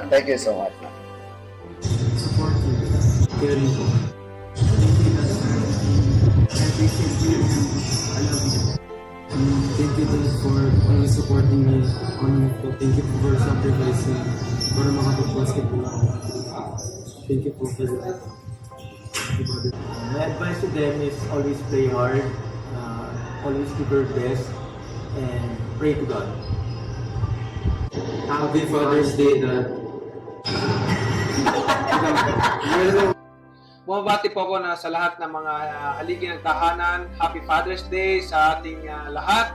Thank you so much. Support you. Caring po. Thank you that I appreciate you and I love you. Thank you din for always supporting me on youth po. Thank you for sacrificing para makapag-basketball ako. Thank you po for that. My advice to them is always play hard, always give your best, and pray to God. Happy Father's Day, Dad. Bumabati po ako na sa lahat ng mga haligi ng tahanan. Happy Father's Day sa ating lahat.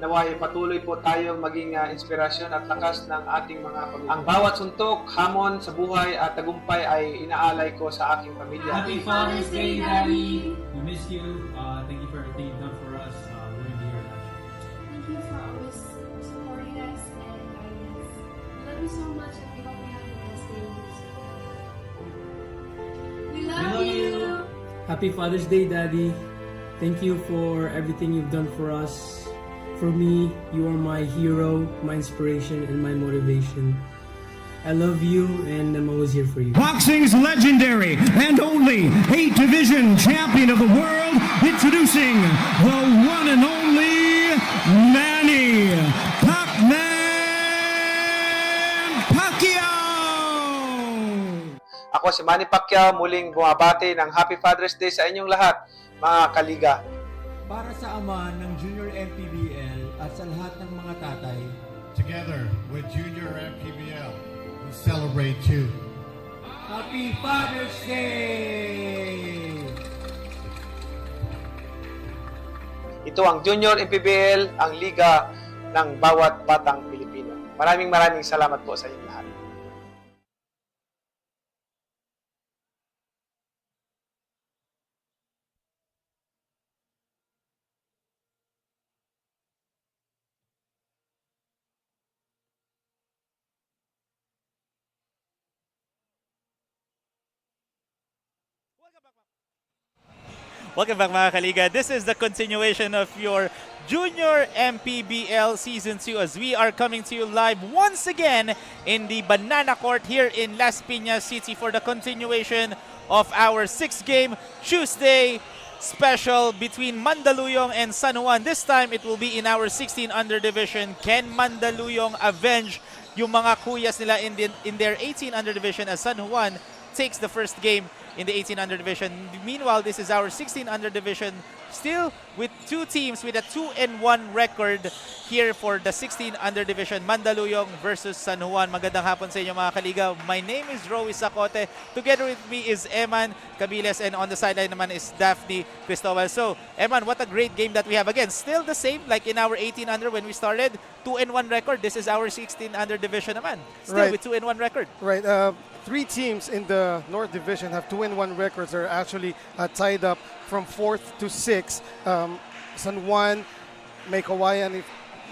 Naway patuloy po tayong maging inspirasyon at lakas ng ating mga pamilya. Ang bawat suntok, hamon sa buhay at tagumpay ay inaalay ko sa aking pamilya. Happy Father's Day, Daddy! We miss you. Thank you for everything you've done for us. We're going to be here now. Thank you for always supporting us and guiding us. We love you so much and we hope you have the best day. We love you! Happy Father's Day, Daddy. Thank you for everything you've done for us. For me, you are my hero, my inspiration, and my motivation. I love you, and I'm always here for you. Boxing's legendary and only 8-division champion of the world, introducing the one and only Manny Pacman Pacquiao! Ako si Manny Pacquiao, muling bumabati ng Happy Father's Day sa inyong lahat, mga kaliga. Para sa ama ng Junior MPBL at sa lahat ng mga tatay, Together with Junior MPBL, we celebrate you. Happy Father's Day! Ito ang Junior MPBL, ang liga ng bawat batang Pilipino. Maraming salamat po sa inyong lahat. Welcome back mga kaliga. This is the continuation of your Junior MPBL Season 2 as we are coming to you live once again in the Banana Court here in Las Piñas City for the continuation of our 6-game Tuesday special between Mandaluyong and San Juan. This time it will be in our 16 under division. Can Mandaluyong avenge yung mga kuyas nila in their 18 under division as San Juan takes the first game in the 18 under division. Meanwhile, this is our 16 under division, still with two teams with a 2-1 record here for the 16 under division, Mandaluyong versus San Juan. Magandang hapon sa inyo mga kaliga. My name is Roy Sacote. Together with me is Eman Cabiles, and on the sideline naman is Daphne Cristobal. So, Eman, what a great game that we have. Again, still the same like in our 18 under when we started. 2-1 record. This is our 16 under division naman. Still with 2-1 record. Right. Three teams in the North Division have 2-1 records. They're actually tied up from 4th to 6th. San Juan,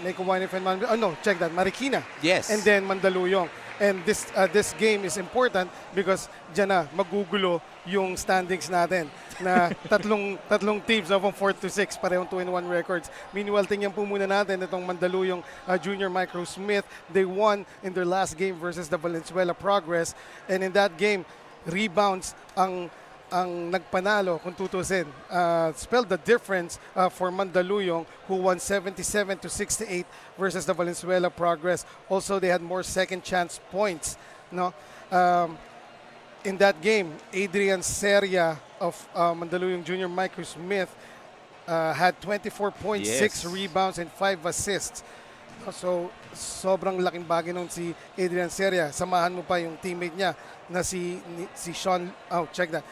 Marikina, Yes. and then Mandaluyong. And this game is important because dyan na magugulo yung standings natin na tatlong teams from 4th to 6th parehong 2-1 records. Meanwhile, tingnan po muna natin itong Mandaluyong Junior Microsmith. They won in their last game versus the Valenzuela Progress, and in that game, rebounds ang nagpanalo kung tutusin. Spelled the difference for Mandaluyong, who won 77-68 versus the Valenzuela Progress. Also, they had more second chance points. No, in that game, Adrian Seria of Mandaluyong Junior Microsmith had 24.6 rebounds and 5 assists. So, sobrang laking bagay nun si Adrian Seria. Samahan mo pa yung teammate niya na si Sean. Oh, check that.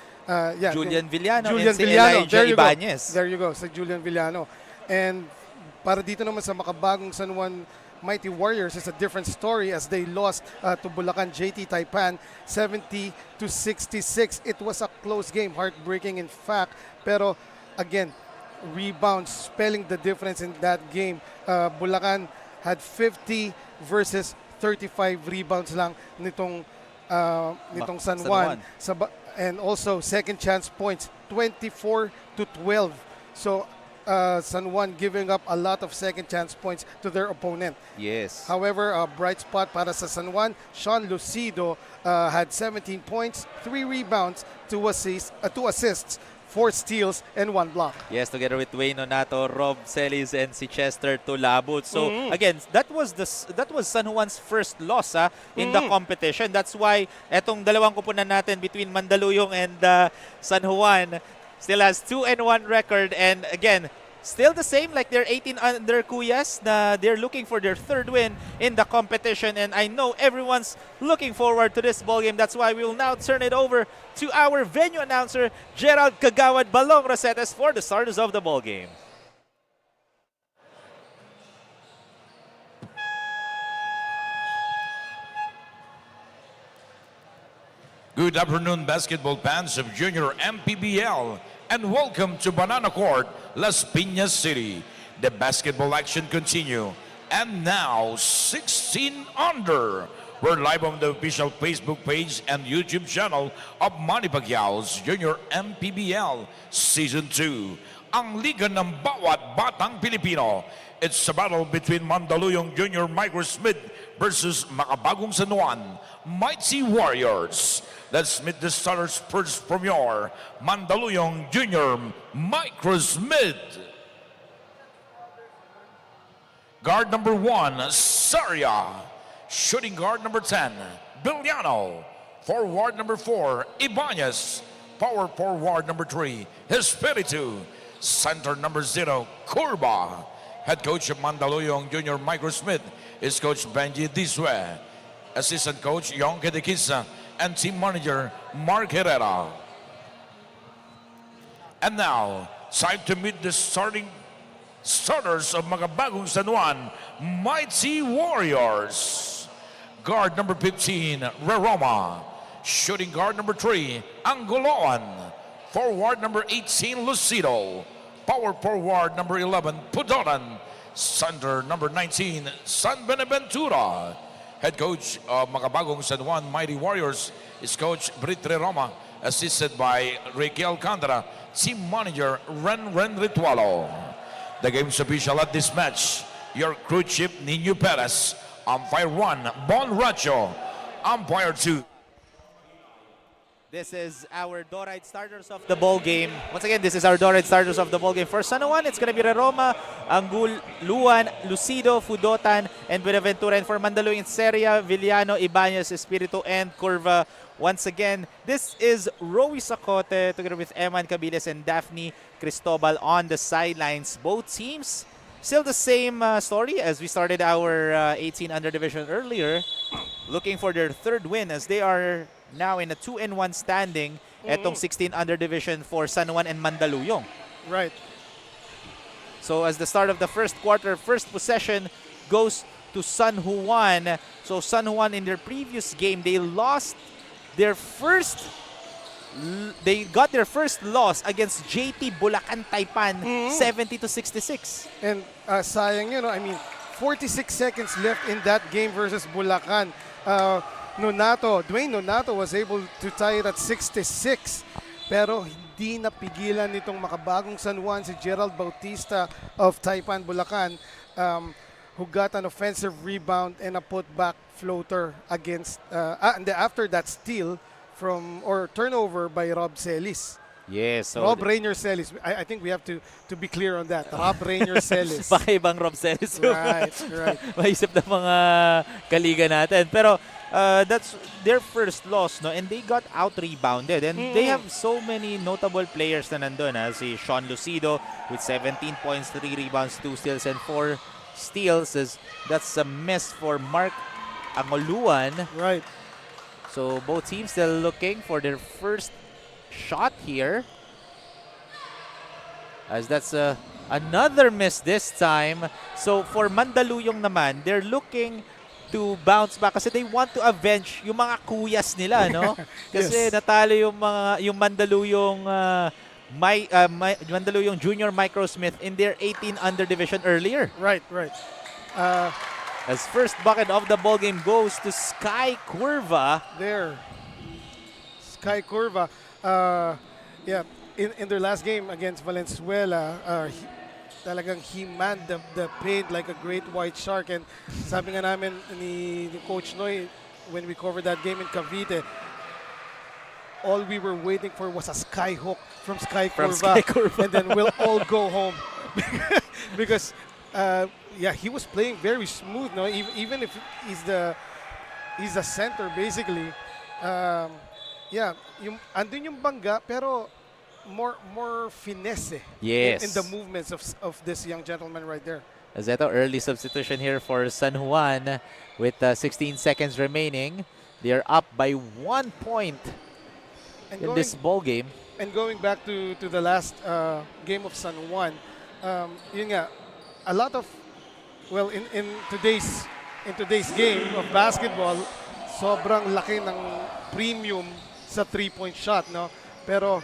Julian Villano Julian and si Villano. Elijah Ibanez. There you go, si Julian Villano. And para dito naman sa Makabagong San Juan Mighty Warriors, it's a different story as they lost to Bulacan JT Taipan 70-66. It was a close game, heartbreaking in fact. Pero again, rebounds spelling the difference in that game. Bulacan had 50 versus 35 rebounds lang nitong San Juan. And also second chance points 24-12. So San Juan giving up a lot of second chance points to their opponent. Yes. However, a bright spot para sa San Juan, Sean Lucido had 17 points, 3 rebounds, 2 assists, 4 steals, and 1 block. Yes, together with Wayne Nonato, Rob Celis, and si Chester Tulabut. So again, that was San Juan's first loss in the competition. That's why etong dalawang kupunan natin between Mandaluyong and San Juan still has 2-1 record, and again, still the same, like they're 18 under Kuyas, na they're looking for their third win in the competition, and I know everyone's looking forward to this ball game. That's why we will now turn it over to our venue announcer, Gerald Kagawad Balong Rosetes, for the starters of the ball game. Good afternoon, basketball fans of Junior MPBL, and welcome to Banana Court, Las Piñas City. The basketball action continue. And now, 16 under. We're live on the official Facebook page and YouTube channel of Manny Pacquiao's Junior MPBL Season 2. Ang liga ng bawat batang Pilipino. It's a battle between Mandaluyong Junior Microsmith versus Makabagong San Juan Mighty Warriors. Let's meet the starters first from your Mandaluyong Junior Microsmith. Guard number 1, Saria. Shooting guard number 10, Biliano. Forward number 4, Ibanez. Power forward number 3, Espiritu. Center number 0, Curva. Head coach of Mandaluyong Junior Microsmith is Coach Benji Diswe. Assistant coach, Yong Kedekisa. And team manager, Mark Herrera. And now, time to meet the starters of Makabagong San Juan Mighty Warriors. Guard number 15, Raroma. Shooting guard number 3, Angoloan. Forward number 18, Lucido. Power forward number 11, Pudoran. Center number 19, San Benaventura. Head coach of Makabagong San Juan Mighty Warriors is Coach Britre Roma, assisted by Ricky Alcantara, team manager Ren Ritualo. The game's official at this match, your crew chief Nino Perez, umpire 1, Bon Racho, umpire 2. This is our Dorite starters of the ball game. Once again, this is our Dorite starters of the ball game. For San Juan, it's going to be Raroma, Luan, Lucido, Fudotan, and Buenaventura. And for Mandaluyong, it's Seria, Villano, Ibanez, Espiritu, and Curva. Once again, this is Roy Sacote together with Eman Cabiles and Daphne Cristobal on the sidelines. Both teams still the same story as we started our 18 under division earlier, looking for their third win as they are now in a 2-1 standing. Etong 16 under division for San Juan and Mandaluyong. Right. So as the start of the first quarter, first possession goes to San Juan. So San Juan in their previous game, they lost their first got their first loss against JT Bulacan Taipan 70-66. And sayang, 46 seconds left in that game versus Bulacan. Dwayne Nonato was able to tie it at 66. Pero hindi napigilan nitong Makabagong San Juan si Gerald Bautista of Taipan, Bulacan, who got an offensive rebound and a putback floater against, and after that steal or turnover by Rob Celis. Yes. So Rob Rainier Celis. I think we have to be clear on that. Rob Rainier Celis. Baka ibang Rob Celis. Right. Maisip ng mga kaliga natin. Pero that's their first loss, no? And they got out-rebounded. And they have so many notable players na nandun. Si Sean Lucido with 17 points, 3 rebounds, 2 steals, and 4 steals. That's a miss for Mark Angoluan. Right. So both teams still looking for their first shot here. As that's another miss this time. So for Mandaluyong naman, they're looking to bounce back kasi they want to avenge yung mga kuyas nila, no? Kasi natalo yung Mandaluyong Mandaluyong Junior Microsmith in their 18 under division earlier. Right. As first bucket of the ball game goes to Sky Curva. There. Sky Curva. In their last game against Valenzuela, talagang he manned the paint like a great white shark. And sabi nga namin ni Coach Noy when we covered that game in Cavite, all we were waiting for was a skyhook from Sky Curva, and then we'll all go home because yeah, he was playing very smooth. No, even if he's the center basically. Yeah, andun yung bangga pero more finesse in the movements of this young gentleman right there. As ito, early substitution here for San Juan with 16 seconds remaining. They're up by 1 point in this ball game. And going back to the last game of San Juan, yun nga, a lot of, well, in today's game of basketball, sobrang laki ng premium sa 3-point shot, no? Pero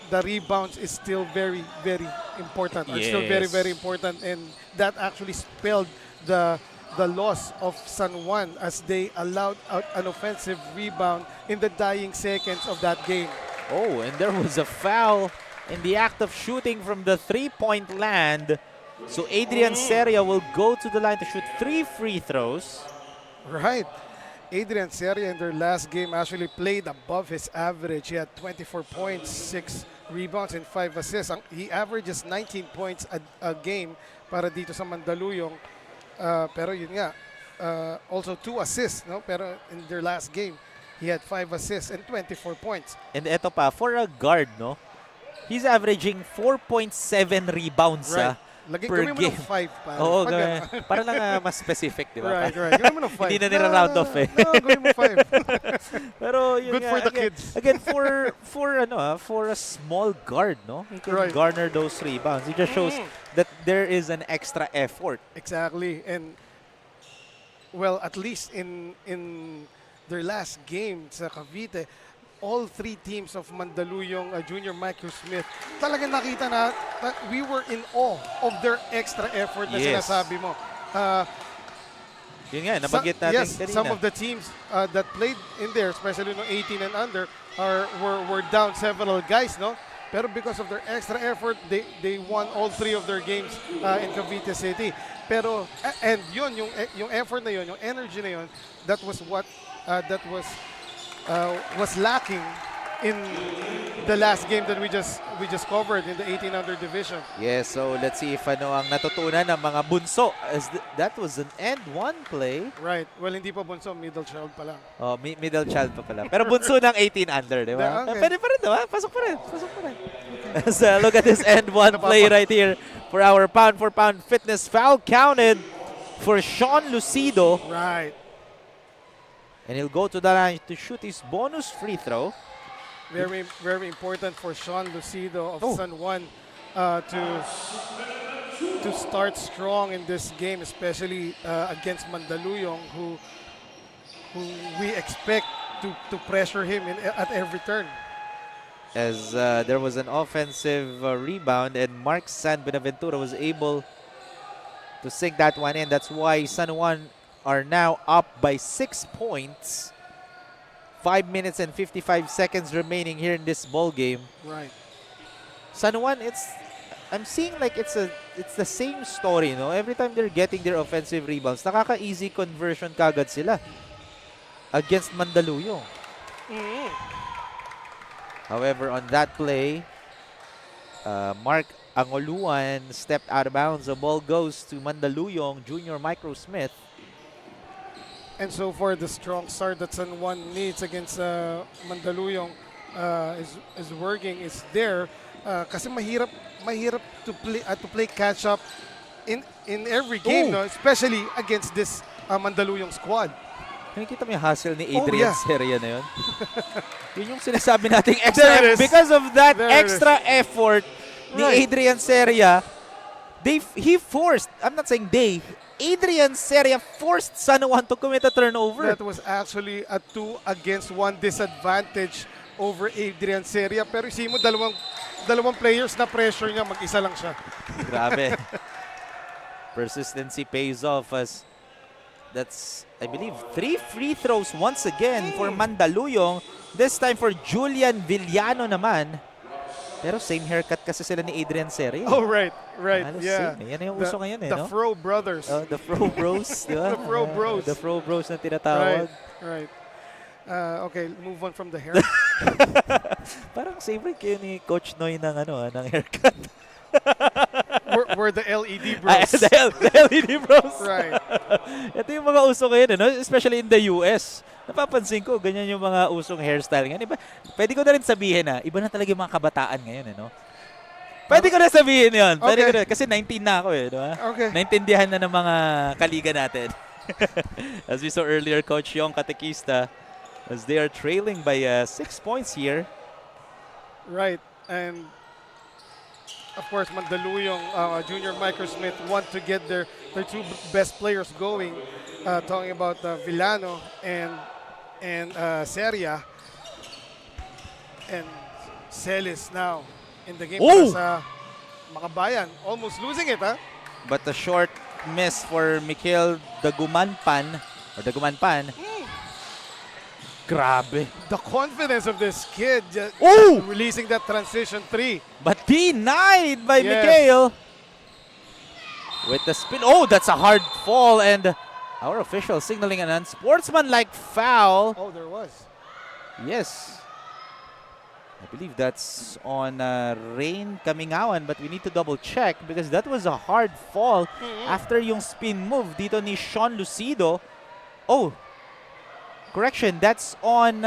the rebounds is still very, very important. It's still very, very important, and that actually spelled the loss of San Juan as they allowed an offensive rebound in the dying seconds of that game. Oh, and there was a foul in the act of shooting from the 3-point land. So Adrian Seria will go to the line to shoot 3 free throws. Right. Adrian Seria in their last game actually played above his average. He had 24 points, 6 rebounds, and 5 assists. He averages 19 points a game para dito sa Mandaluyong. Pero yun nga, also 2 assists, no? Pero in their last game, he had 5 assists and 24 points. And eto pa, for a guard, no? He's averaging 4.7 rebounds per game. Mo ng 5 pa. Oo, para lang mas specific, di ba? Right. Gawin mo ng 5. Hindi na nira-round off eh. No, gawin mo 5. Pero yun good nga, for the again, kids. Again, for a small guard, no? He can garner those rebounds. It just shows that there is an extra effort. Exactly. And well, at least in their last game sa Cavite, all 3 teams of Mandaluyong Junior Microsmith, talagang nakita na we were in awe of their extra effort na sinasabi mo. Yun nga, nabanggit natin kanina. Some of the teams that played in there, especially no 18 and under, were down several guys, no? Pero because of their extra effort, they won all 3 of their games in Cavite City. Pero and yun yung effort na yun, yung energy na yun, that was what was lacking in the last game that we just covered in the 18 under division. Yes, so let's see if ano ang natutunan ng mga bunso. As that was an end 1 play. Right. Well, hindi pa bunso, middle child pa lang. Oh, middle child pa pala. Pero bunso ng 18 under, di ba? Okay. Pwede pa rin, di ba? Pasok pa rin. So look at this end 1 play right here for our pound for pound fitness. Foul counted for Sean Lucido. Right. And he'll go to the line to shoot his bonus free throw. Very, very important for Sean Lucido of San Juan to start strong in this game, especially against Mandaluyong, who we expect to pressure him at every turn. As there was an offensive rebound, and Mark San Benaventura was able to sink that one in. That's why San Juan are now up by 6 points. 5 minutes and 55 seconds remaining here in this ball game. Right. San Juan, I'm seeing like it's the same story, no? Every time they're getting their offensive rebounds, nakaka-easy conversion kagad sila against Mandaluyong. However, on that play, Mark Angoluan stepped out of bounds. The ball goes to Mandaluyong Junior Microsmith. And so far, the strong start that San Juan needs against Mandaluyong is working, is there. Kasi mahirap to play catch up in every game, no? Especially against this Mandaluyong squad. Nakikita mo yung hustle ni Adrian Seria na yun? Yun yung sinasabi nating extra. Because of that extra effort ni Adrian Seria, he forced, I'm not saying Adrian Seria forced San Juan to commit a turnover. That was actually a 2-against-1 disadvantage over Adrian Seria. Pero isipin mo, dalawang players na pressure niya, mag-isa lang siya. Grabe. Persistency pays off as that's, I believe, 3 free throws once again for Mandaluyong. This time for Julian Villano naman. Pero same haircut kasi sila ni Adrian Seri. Oh, right. Halos Yeah. same, eh. Yan yung uso ngayon eh, The no? Fro Brothers. The Fro Bros, di ba? The Fro Bros. The Fro Bros na tinatawag. Right. Okay, move on from the hair. Parang same rin kayo ni Coach Noy ng, ng haircut. we're the LED bros. The LED Bros. Right. Ito yung mga uso ngayon, no? Especially in the US. Napapansin ko, ganyan yung mga usong hairstyle ngayon. Iba, pwede ko na rin sabihin na, iba na talaga yung mga kabataan ngayon, no? Pwede ko na sabihin yun. Pwede ko na, kasi 19 na ako eh, di ba? Okay. Naintindihan na ng mga kaliga natin. As we saw earlier, Coach Yong Katekista, as they are trailing by 6 points here. Right. And of course, Mandaluyong, Junior Microsmith want to get their two best players going. Talking about Villano and Seria. And Celis now in the game para sa Makabayan. Almost losing it, huh? But a short miss for Mikhail Dagumanpan. Grabe. The confidence of this kid releasing that transition 3. But denied by Yes. Mikhail. With the spin. Oh, that's a hard fall. And our official signaling an unsportsmanlike foul. Oh, there was. Yes. I believe that's on Rain Kamingawan, but we need to double check because that was a hard fall after yung spin move dito ni Sean Lucido. Oh, correction, that's on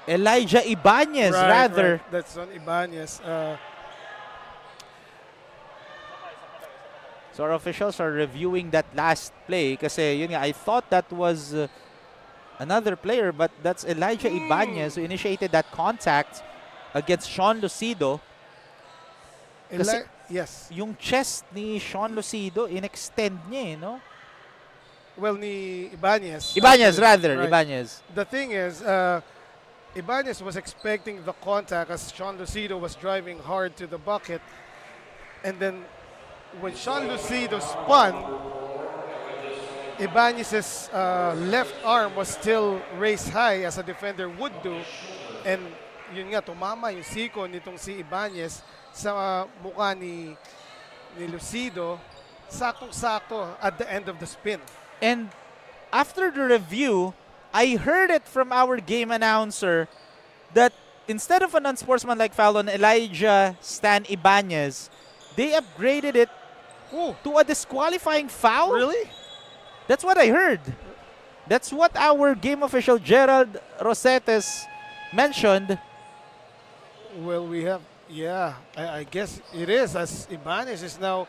Elijah Ibanez rather. Right. That's on Ibanez. So our officials are reviewing that last play kasi yun nga, I thought that was another player, but that's Elijah Ibanez who initiated that contact against Sean Lucido. Kasi yes. yung chest ni Sean Lucido, in-extend niya no? Well, ni Ibanez. Ibanez rather, Right. Ibanez. The thing is, Ibanez was expecting the contact as Sean Lucido was driving hard to the bucket. And then when Sean Lucido spun, Ibanez's left arm was still raised high as a defender would do. And yun nga, tumama yung siko nitong si Ibanez sa mukha ni Lucido. Saktong-sakto at the end of the spin. And after the review, I heard it from our game announcer that instead of an unsportsmanlike foul on Elijah Stan Ibanez, they upgraded it to a disqualifying foul. Really? That's what I heard. That's what our game official Gerald Rosetes mentioned. Well, we have, I guess it is, as Ibanez is now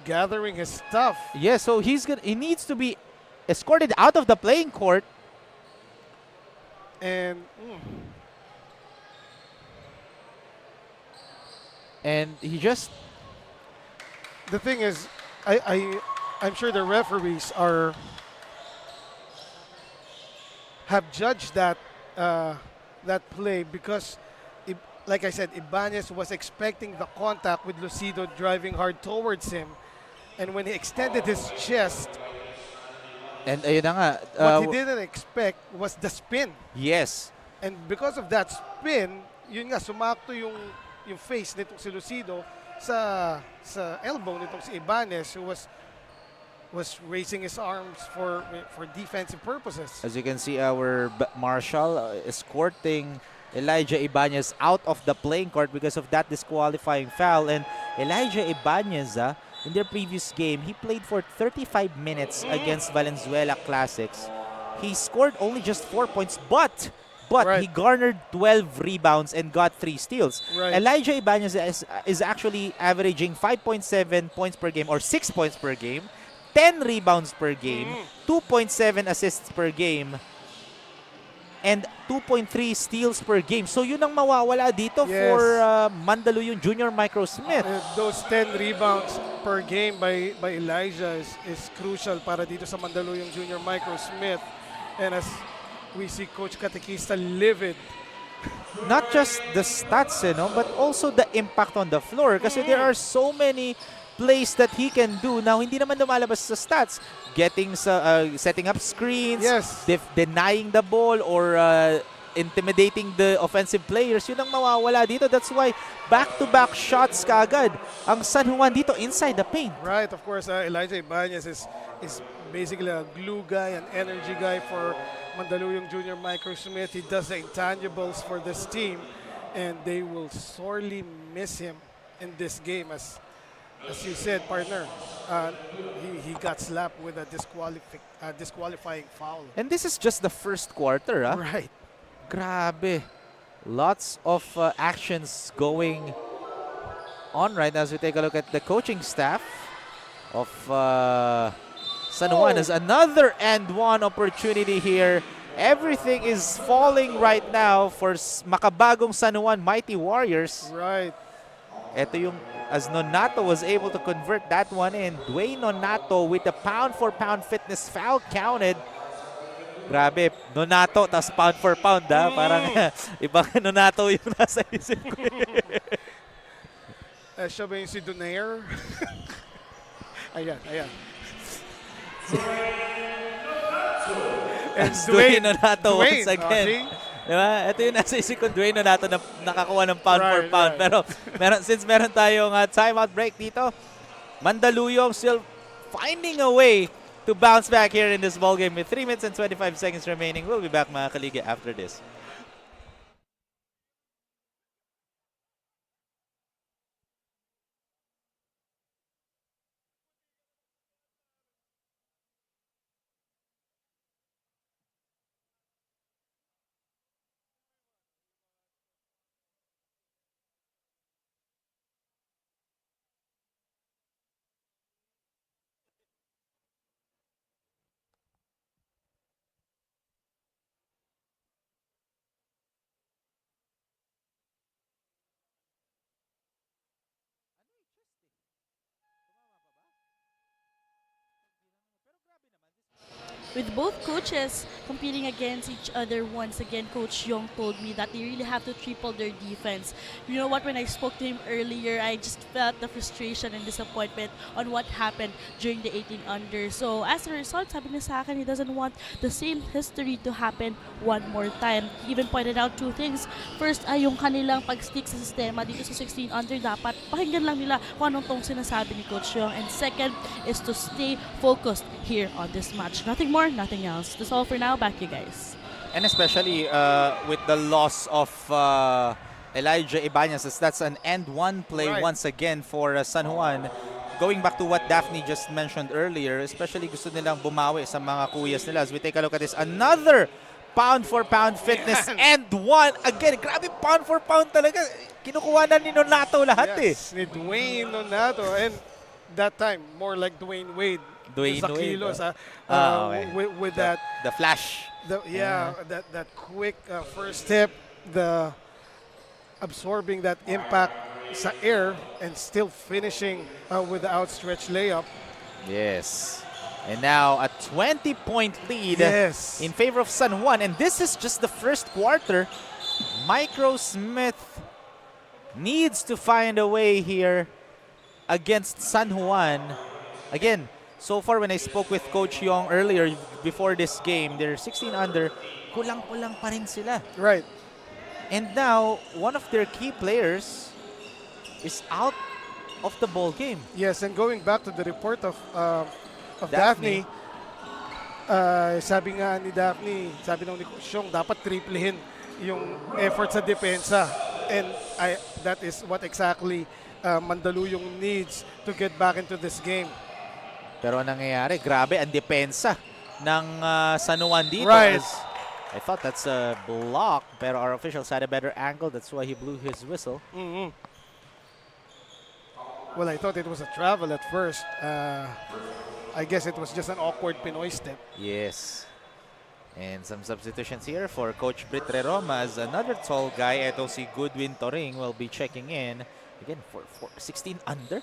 gathering his stuff. Yeah, so he needs to be escorted out of the playing court. And he just, the thing is, I'm sure the referees have judged that play because, like I said, Ibanez was expecting the contact with Lucido driving hard towards him, and when he extended his chest, and ayun na nga, what he didn't expect was the spin. yes. And because of that spin, yun nga, sumakto yung face nitong si Lucido sa elbow nitong si Ibanez, who was raising his arms for defensive purposes. As you can see, our Marshall escorting Elijah Ibanez out of the playing court because of that disqualifying foul. And Elijah Ibanez, in their previous game, he played for 35 minutes against Valenzuela Classics. He scored only just 4 points, but Right. he garnered 12 rebounds and got 3 steals. Right. Elijah Ibanez is actually averaging 5.7 points per game or 6 points per game, 10 rebounds per game, 2.7 assists per game, and 2.3 steals per game. So yun ang mawawala dito Yes. for Mandaluyong Junior Microsmith. Those 10 rebounds per game by Elijah is crucial para dito sa Mandaluyong Junior Microsmith. And as we see Coach Katekista livid. Not just the stats, but also the impact on the floor kasi there are so many plays that he can do. Now, hindi naman lumalabas sa stats. Setting up screens, Yes. denying the ball, or intimidating the offensive players, yun ang mawawala dito. That's why back-to-back shots kaagad ang San Juan dito inside the paint. Right, of course, Elijah Ibanez is basically a glue guy, an energy guy for Mandaluyong Junior Microsmith. He does the intangibles for this team, and they will sorely miss him in this game. As you said, partner, he got slapped with a disqualifying foul. And this is just the first quarter, ah. Right. Grabe. Lots of actions going on right now as we take a look at the coaching staff of San Juan. As another and one opportunity here. Everything is falling right now for Makabagong San Juan Mighty Warriors. Right. Ito yung as Nonato was able to convert that one in. Dwayne Nonato with the pound-for-pound fitness foul counted. Grabe, Nonato tas pound for pound, ha? Parang ibang Nonato yung nasa isip ko. Siya ba yung si Donaire? Ayan. And Dwayne Nonato once Dwayne, again. Diba? Ito yung nasa isip ko, Dwayne Nonato na nakakuha ng pound for pound. Right. Pero since meron tayong timeout break dito, Mandaluyong still finding a way to bounce back here in this ballgame with 3 minutes and 25 seconds remaining. We'll be back, mga kaliga, after this. With both coaches competing against each other once again, Coach Yong told me that they really have to triple their defense. You know what, when I spoke to him earlier, I just felt the frustration and disappointment on what happened during the 18 under. So as a result, sabi niya sa akin, he doesn't want the same history to happen one more time. He even pointed out two things. First ay yung kanilang pag-stick sa sistema dito sa 16 under, dapat pakinggan lang nila kung anong tong sinasabi ni Coach Yong. And second is to stay focused here on this match. Nothing more, nothing else. That's all for now. Back to you guys. And especially with the loss of Elijah Ibanez, as that's an end one play once again for San Juan. Going back to what Daphne just mentioned earlier, especially gusto nilang bumawi sa mga kuyas nila. As we take a look at this, another pound for pound fitness and one again. Grabe, pound for pound talaga. Kinukuha na ni Nonato lahat ni Dwayne Nonato, and that time more like Dwayne Wade. Dwayne Wade. With that the flash. That quick first step, the absorbing that impact sa air and still finishing with the outstretched layup. Yes. And now a 20-point lead in favor of San Juan. And this is just the first quarter. Microsmith needs to find a way here against San Juan. Again, so far when I spoke with Coach Yong earlier before this game, they're 16 under. Kulang-kulang pa rin sila. Right. And now, one of their key players is out of the ball game. Yes, and going back to the report of Daphne, sabi nga ni Daphne, sabi nung ni Coach Yong, dapat triplehin yung effort sa depensa. And that is what exactly Mandaluyong needs to get back into this game. Pero ang nangyayari, grabe ang depensa ng San Juan dito. Right. I thought that's a block, pero our officials had a better angle. That's why he blew his whistle. Well, I thought it was a travel at first. I guess it was just an awkward Pinoy step. Yes. And some substitutions here for Coach Brit Roma as another tall guy. Ito si Goodwin Toring will be checking in. Again, for 16 under.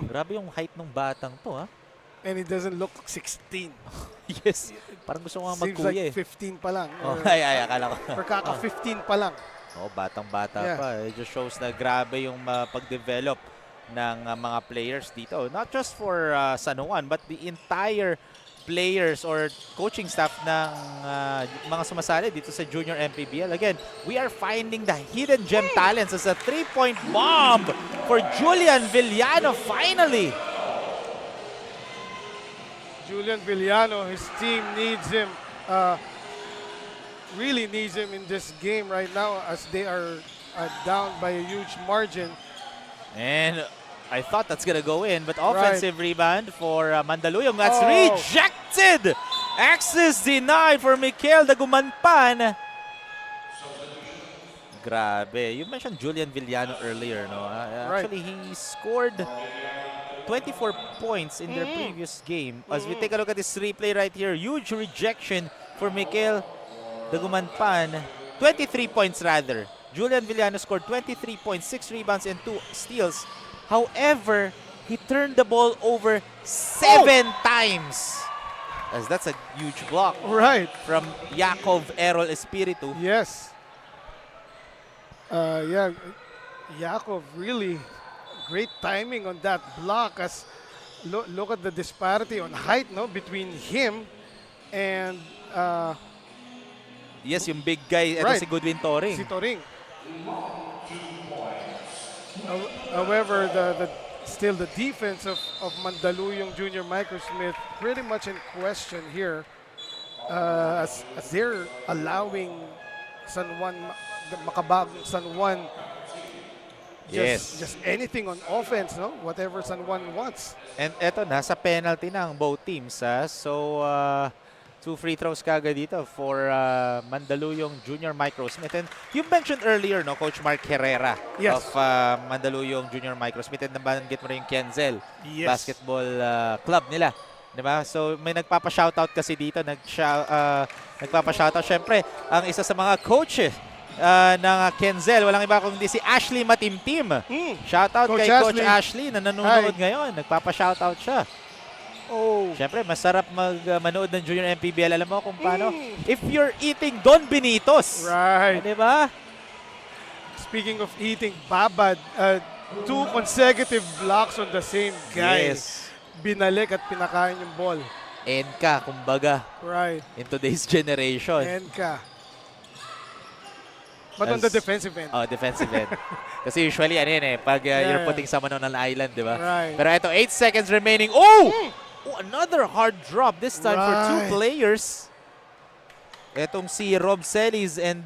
Grabe yung height ng batang to, ha? And it doesn't look 16. Yes. Parang gusto ko nga Seems magkuya like 15 pa lang. Akala ko. Or kaka 15 pa lang. Batang-bata pa. It just shows na grabe yung pag-develop ng mga players dito. Not just for San Juan, but the entire players or coaching staff ng mga sumasali dito sa Junior MPBL. Again, we are finding the hidden gem talents as a 3-point bomb for Julian Villano finally. Julian Villano, his team needs him, really needs him in this game right now as they are down by a huge margin. And I thought that's gonna go in, but offensive rebound for Mandaluyong. That's rejected! Access denied for Mikel Dagumanpan. Grabe. You mentioned Julian Villano earlier, no? Actually, he scored 24 points in their previous game. As we take a look at this replay right here, huge rejection for Mikel Dagumanpan. 23 points rather. Julian Villano scored 23 points, 6 rebounds, and 2 steals. However, he turned the ball over 7 times. As that's a huge block. Right. From Yakov Errol Espiritu. Yes. Yeah, Yakov really great timing on that block as look at the disparity on height, no, between him and yes, yung big guy, ito si Goodwin Toring. Si Toring. However, still the defense of Mandaluyong Junior Microsmith pretty much in question here as they're allowing San Juan, the Makabagong San Juan, just anything on offense, no? Whatever San Juan wants. And eto, nasa penalty na ang both teams. So, 2 free throws kagad dito for Mandaluyong Junior Microsmith. And you mentioned earlier, no, Coach Mark Herrera of Mandaluyong Junior Microsmith. And nabanggit mo rin yung Kenzel basketball club nila. Diba? So may nagpapa-shoutout kasi dito. Nagpapa-shoutout. Siyempre, ang isa sa mga coaches ng Kenzel, walang iba kundi si Ashley Matimtim. Shoutout kay Coach Ashley na nanonood ngayon. Nagpapa-shoutout siya. Siyempre, masarap manood ng Junior MPBL. Alam mo kung paano? If you're eating Don Benitos. Right. Diba? Speaking of eating, Babad, 2 consecutive blocks on the same guy. Yes. Binalik at pinakain yung ball. Enka, kumbaga. Right. In today's generation. Enka. But on the defensive end. Oh, defensive end. Kasi usually, ano yun pag you're putting someone on an island, di ba? Right. Pero ito, 8 seconds remaining. Another hard drop this time for 2 players. Itong si Rob Celis and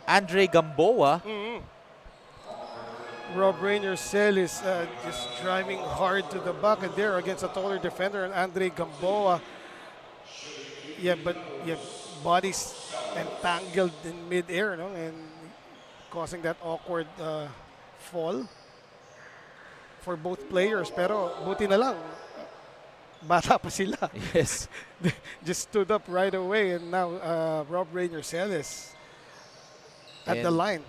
Andre Gamboa. Rob Rainier Celis just driving hard to the bucket there against a taller defender, and Andre Gamboa. But bodies entangled in mid-air, no, and causing that awkward fall for both players. Pero buti na lang, bata pa sila. Yes. They just stood up right away, and now Rob Rainier Celis at the line.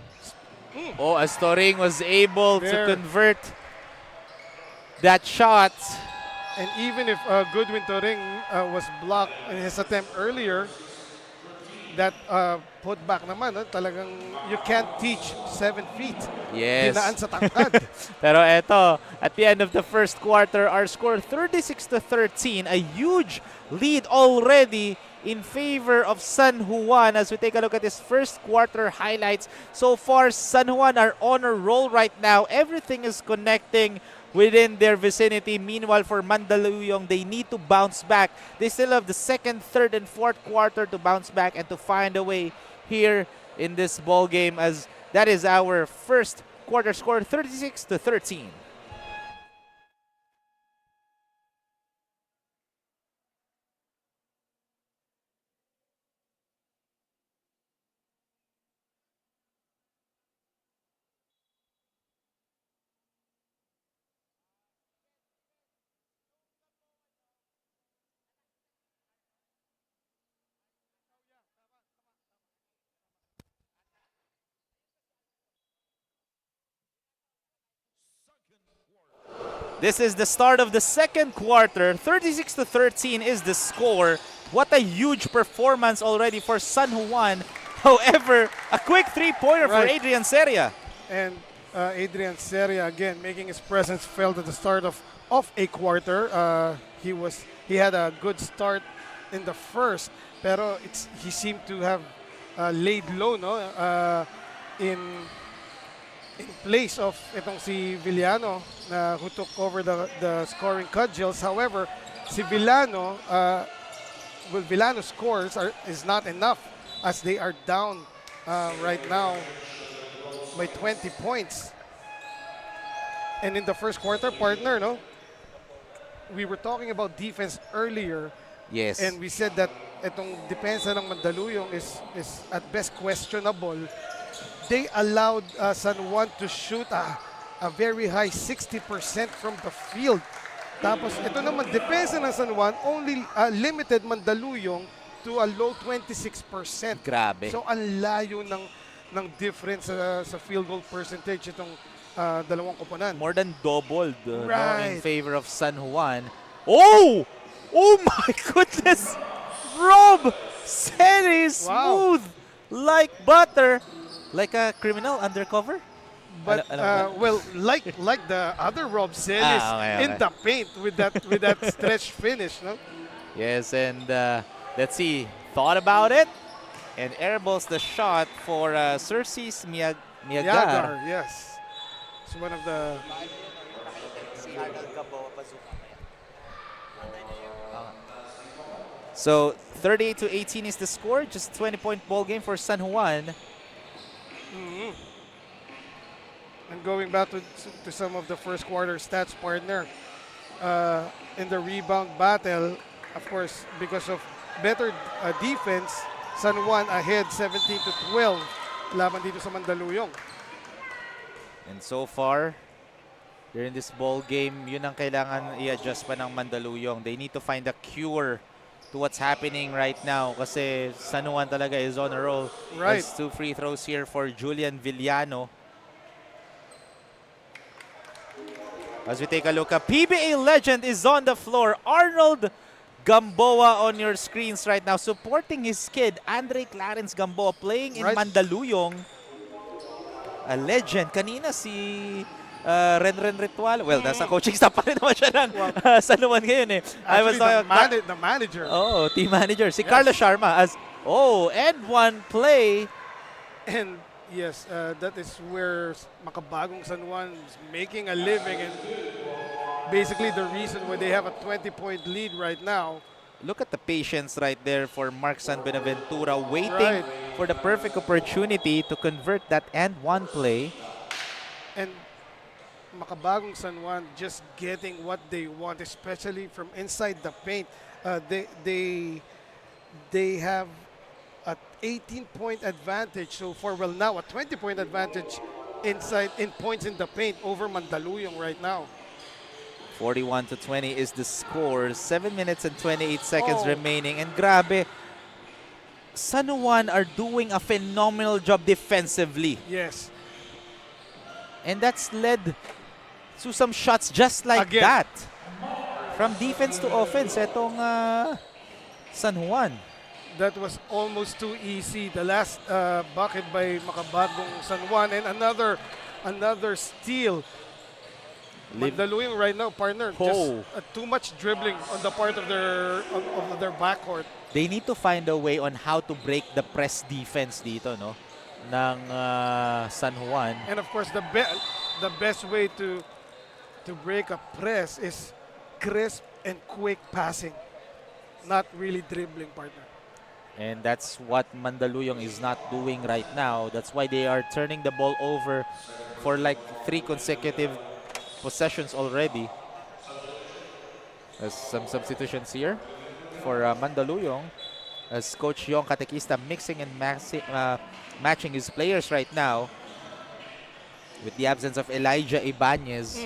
As Toring was able to convert that shot. And even if Goodwin Toring was blocked in his attempt earlier, that putback naman, talagang you can't teach 7 feet. Yes. Dinaan sa tangkad. Pero eto, at the end of the first quarter, our score 36-13, a huge lead already in favor of San Juan as we take a look at this first quarter highlights. So far, San Juan are on a roll right now. Everything is connecting within their vicinity. Meanwhile, for Mandaluyong, they need to bounce back. They still have the second, third, and fourth quarter to bounce back and to find a way here in this ball game, as that is our first quarter score, 36-13. This is the start of the second quarter. 36-13 is the score. What a huge performance already for San Juan. However, a quick three-pointer for Adrian Seria. And Adrian Seria, again, making his presence felt at the start of a quarter. He was he had a good start in the first, pero he seemed to have laid low, no, in place of itong si Villano who took over the scoring cudgels. However, si Villano, Villano's scores is not enough as they are down right now by 20 points. And in the first quarter, partner, no, we were talking about defense earlier. Yes. And we said that itong depensa ng Mandaluyong is at best questionable. They allowed San Juan to shoot a very high 60% from the field. Tapos ito naman, depensa ng San Juan only limited Mandaluyong to a low 26%. Grabe. So ang layo ng difference sa field goal percentage itong dalawang koponan. More than doubled no, Right. in favor of San Juan. Oh! Oh my goodness! Rob Celis Wow. smooth like butter. Like a criminal undercover? But well, like the other Rob Celis okay. in the paint with that stretch finish, no? Yes, and let's see. Thought about it and airballs the shot for Cersei's Miyagar. Yagar, yes. It's one of the So 38-18 is the score. Just 20-point ball game for San Juan. And going back to some of the first quarter stats, partner, in the rebound battle, of course, because of better defense, San Juan ahead 17-12 laban dito sa Mandaluyong. And so far, during this ball game, yun ang kailangan i-adjust pa ng Mandaluyong. They need to find a cure to what's happening right now kasi San Juan talaga is on a roll. Right. That's 2 free throws here for Julian Villano. As we take a look, a PBA legend is on the floor. Arnold Gamboa on your screens right now, supporting his kid, Andre Clarence Gamboa, playing in Mandaluyong. A legend. Kanina si Renren Ritual. Well, nasa coaching staff pa rin naman siya ng San Juan ngayon eh. Actually, the manager. Oh, team manager. Si Carlos Sharma as, and one play. And yes, that is where Makabagong San Juan is making a living and basically the reason why they have a 20-point lead right now. Look at the patience right there for Mark San Benaventura, waiting for the perfect opportunity to convert that and one play. And Makabagong San Juan just getting what they want, especially from inside the paint. They have an 18-point advantage so far. Well, now a 20-point advantage inside in points in the paint over Mandaluyong right now. 41-20 is the score. 7 minutes and 28 seconds remaining. And grabe, San Juan are doing a phenomenal job defensively. Yes. And that's led to some shots just like that. From defense to offense, etong San Juan. That was almost too easy. The last bucket by Makabagong San Juan and another steal. Mandaluyong right now, partner, just too much dribbling on the part of their backcourt. They need to find a way on how to break the press defense dito, no, ng San Juan. And of course, the best way to break a press is crisp and quick passing, not really dribbling, partner. And that's what Mandaluyong is not doing right now. That's why they are turning the ball over for like 3 consecutive possessions already. There's some substitutions here for Mandaluyong as Coach Yong Katekista mixing and matching his players right now with the absence of Elijah Ibanez.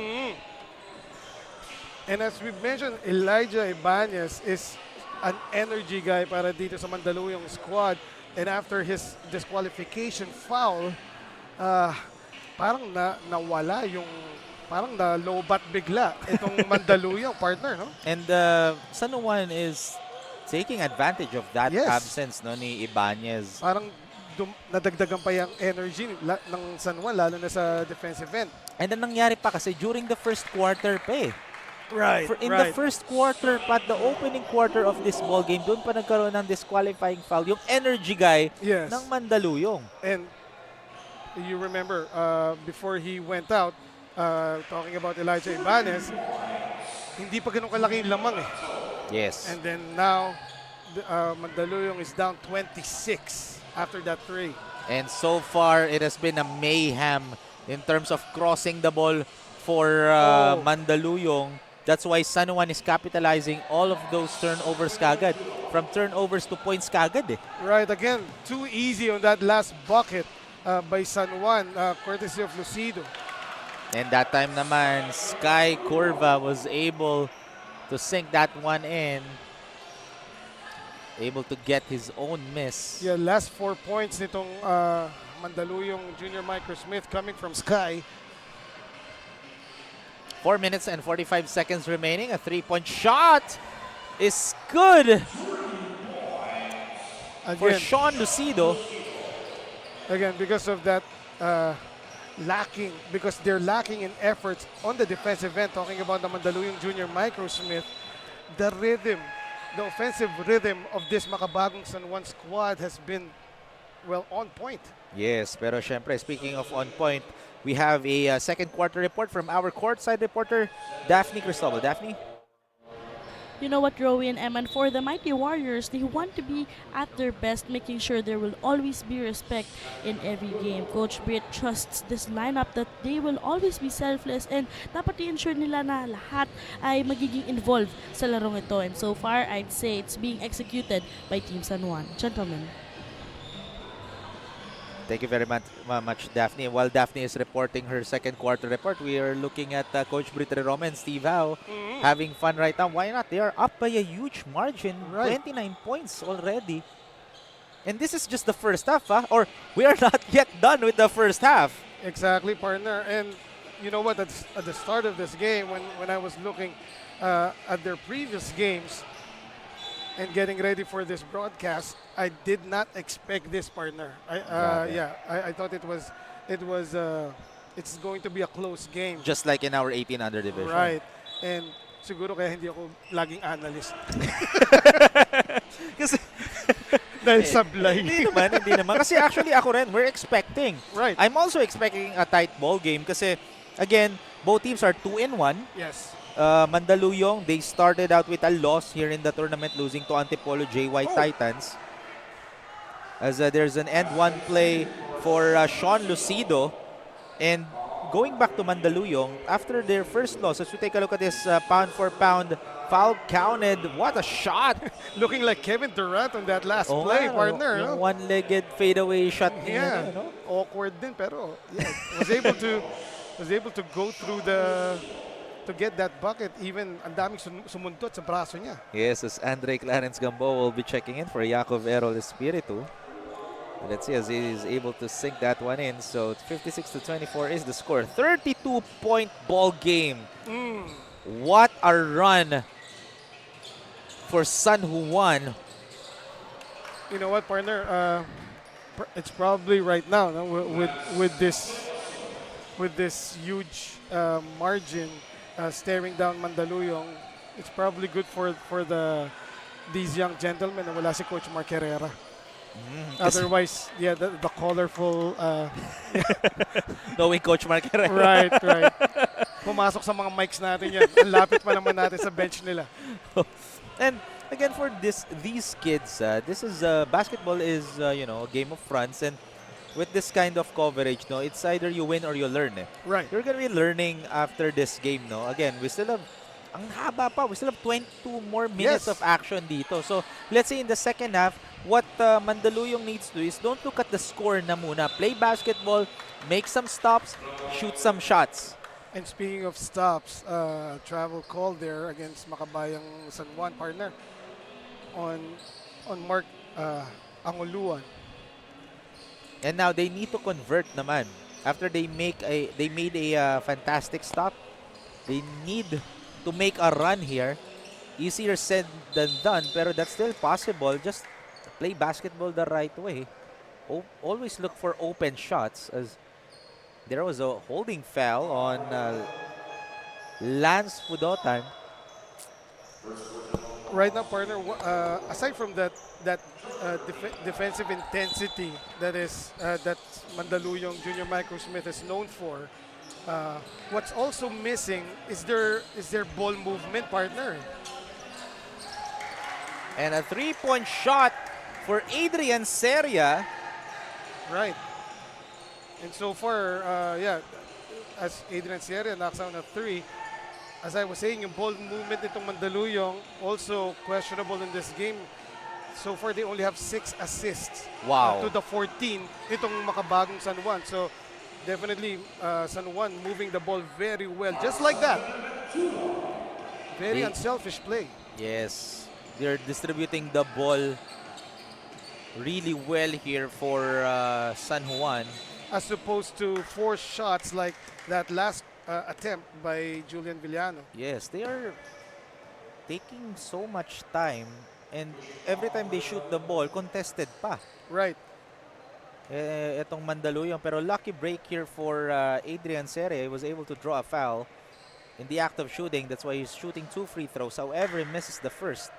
And as we mentioned, Elijah Ibanez is an energy guy para dito sa Mandaluyong squad. And after his disqualification foul, parang nawala yung parang na-low-bat bigla itong Mandaluyong, partner, no? And San Juan is taking advantage of that absence, no, ni Ibanez. Parang nadagdagan pa yung energy ng San Juan, lalo na sa defensive end. And then nangyari pa kasi during the first quarter pa eh. Right, In the first quarter, the opening quarter of this ball game, doon pa nagkaroon ng disqualifying foul, yung energy guy Yes. ng Mandaluyong. And you remember, before he went out, talking about Elijah Ibanez, hindi pa ganun kalaki yung lamang eh. Yes. And then now, Mandaluyong is down 26 after that three. And so far, it has been a mayhem in terms of crossing the ball for Mandaluyong. That's why San Juan is capitalizing all of those turnovers kagad. From turnovers to points kagad eh. Right, again, too easy on that last bucket by San Juan, courtesy of Lucido. And that time naman, Sky Curva was able to sink that one in. Able to get his own miss. Yeah, last 4 points nitong Mandaluyong Junior Microsmith coming from Sky. 4 minutes and 45 seconds remaining. A three-point shot is good for Sean Lucido. Again, because of that because they're lacking in efforts on the defensive end, talking about the Mandaluyong Junior Microsmith, the offensive rhythm of this Makabagong San Juan squad has been, well, on point. Yes, pero syempre, speaking of on point, we have a second quarter report from our courtside reporter, Daphne Cristobal. Daphne? You know what, Rowie and Eman, for the Mighty Warriors, they want to be at their best, making sure there will always be respect in every game. Coach Britt trusts this lineup that they will always be selfless and dapat i-ensure nila na lahat ay magiging involved sa larong ito. And so far, I'd say it's being executed by Team San Juan. Gentlemen. Thank you very much, Daphne. While Daphne is reporting her second quarter report, we are looking at Coach Britt Roma and Steve Howe having fun right now. Why not? They are up by a huge margin, 29 points already. And this is just the first half, or we are not yet done with the first half. Exactly, partner. And you know what? At the start of this game, when I was looking at their previous games and getting ready for this broadcast, I did not expect this, partner. I thought it's going to be a close game. Just like in our 18 under division. Right. And siguro kaya hindi ako laging analyst. Kasi dahil sablay. Hindi naman. Kasi actually ako rin, we're expecting. Right. I'm also expecting a tight ball game kasi again, both teams are 2-1. Yes. Mandaluyong, they started out with a loss here in the tournament, losing to Antipolo JY Titans. As there's an end one play for Sean Lucido. And going back to Mandaluyong, after their first loss, as we take a look at this pound for pound foul counted, what a shot! Looking like Kevin Durant on that last play, partner. Yung one-legged fadeaway shot niya. Yeah, awkward din, pero yeah, was able to go through to get that bucket. Even ang daming sumuntot sa braso niya. Yes, as Andre Clarence Gambo will be checking in for Yakov Errol Espiritu. Let's see as he is able to sink that one in. So 56-24 is the score. 32-point ball game. What a run for San Juan. You know what, partner? It's probably right now, no, with this huge margin staring down Mandaluyong. It's probably good for these young gentlemen na wala si Coach Mark Herrera. Otherwise, yeah, the colorful knowing Coach Mark Herrera. Right. Pumasok sa mga mics natin yan. Ang lapit pa naman natin sa bench nila. And again, for these kids, this is basketball is a game of fronts, and with this kind of coverage, no, it's either you win or you learn. Right. You're gonna be learning after this game, no. Again, we still have ang haba pa. We still have 22 more minutes of action dito. So let's say in the second half, what Mandaluyong needs to do is don't look at the score na muna. Play basketball, make some stops, shoot some shots. And speaking of stops, travel call there against Makabayang San Juan, partner, on Mark Anguluan. And now they need to convert naman. After they made a fantastic stop, they need to make a run here. Easier said than done, pero that's still possible. Just play basketball the right way. Always look for open shots, as there was a holding foul on Lance Pudotan. Right now, partner, aside from that defensive intensity that Mandaluyong Junior Microsmith is known for, what's also missing is their ball movement, partner. And a 3-point shot for Adrian Seria. Right. And so far, as Adrian Sierra knocks down a 3, as I was saying, yung ball movement nitong Mandaluyong also questionable in this game. So far, they only have 6 assists. Wow. To the 14 itong Makabagong San Juan. So definitely San Juan moving the ball very well, just like that. Very unselfish play. Yes, they're distributing the ball really well here for San Juan. As opposed to 4 shots like that last attempt by Julian Villano. Yes, they are taking so much time, and every time they shoot the ball, contested pa. Right. Etong Mandaluyong, pero lucky break here for Adrian Seria. He was able to draw a foul in the act of shooting. That's why he's shooting 2 free throws. However, he misses the first.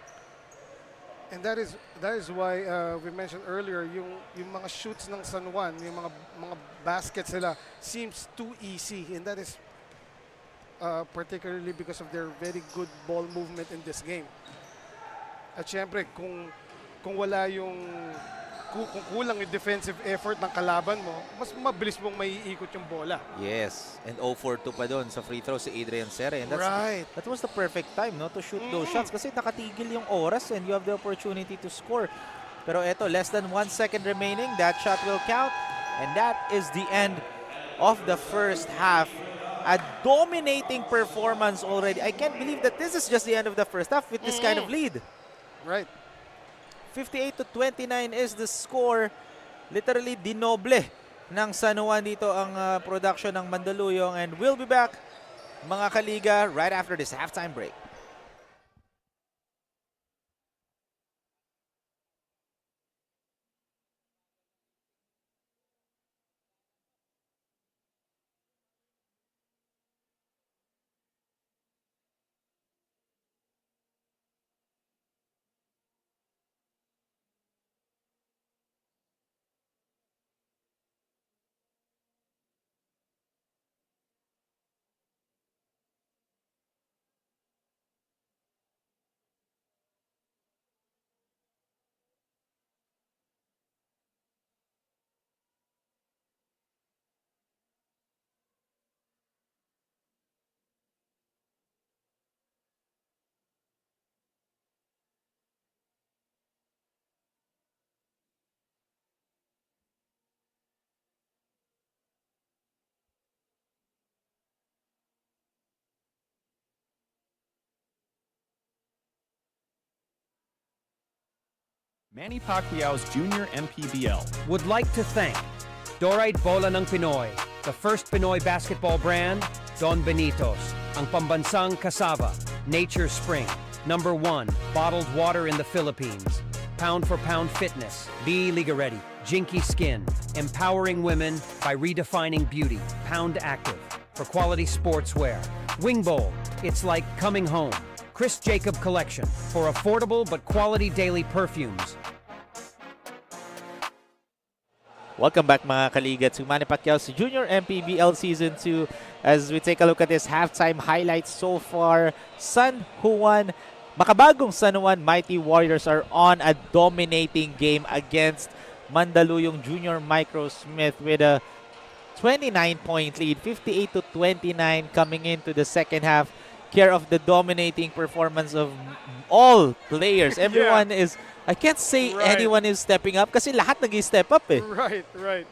And that is why we mentioned earlier yung mga shoots ng San Juan, yung mga baskets nila seems too easy, and that is particularly because of their very good ball movement in this game. At syempre kung wala kung kulang yung defensive effort ng kalaban mo, mas mabilis mong maiikot yung bola. Yes, and 0-for-2 pa doon sa free throw si Adrian Seria. And that was the perfect time, no, to shoot those shots kasi nakatigil yung oras and you have the opportunity to score. Pero eto, less than 1 second remaining. That shot will count. And that is the end of the first half. A dominating performance already. I can't believe that this is just the end of the first half with this kind of lead. Right. 58-29 is the score. Literally dinoble ng San Juan dito ang production ng Mandaluyong. And we'll be back, mga kaliga, right after this halftime break. Manny Pacquiao's Junior MPBL would like to thank Dorite Bola ng Pinoy, the first Pinoy basketball brand, Don Benitos, ang pambansang cassava, Nature Spring, #1 bottled water in the Philippines, Pound for Pound Fitness, Be Liga Ready, Jinky Skin, empowering women by redefining beauty, Pound Active, for quality sportswear, Wing Bowl, it's like coming home, Chris Jacob Collection, for affordable but quality daily perfumes. Welcome back, mga kaliga, to Manny Pacquiao's Junior MPBL Season 2. As we take a look at this halftime highlights so far, Makabagong San Juan Mighty Warriors are on a dominating game against Mandaluyong Junior Microsmith with a 29-point lead, 58-29 coming into the second half. Care of the dominating performance of all players. Everyone is, I can't say anyone is stepping up kasi lahat nag-step up eh. Right.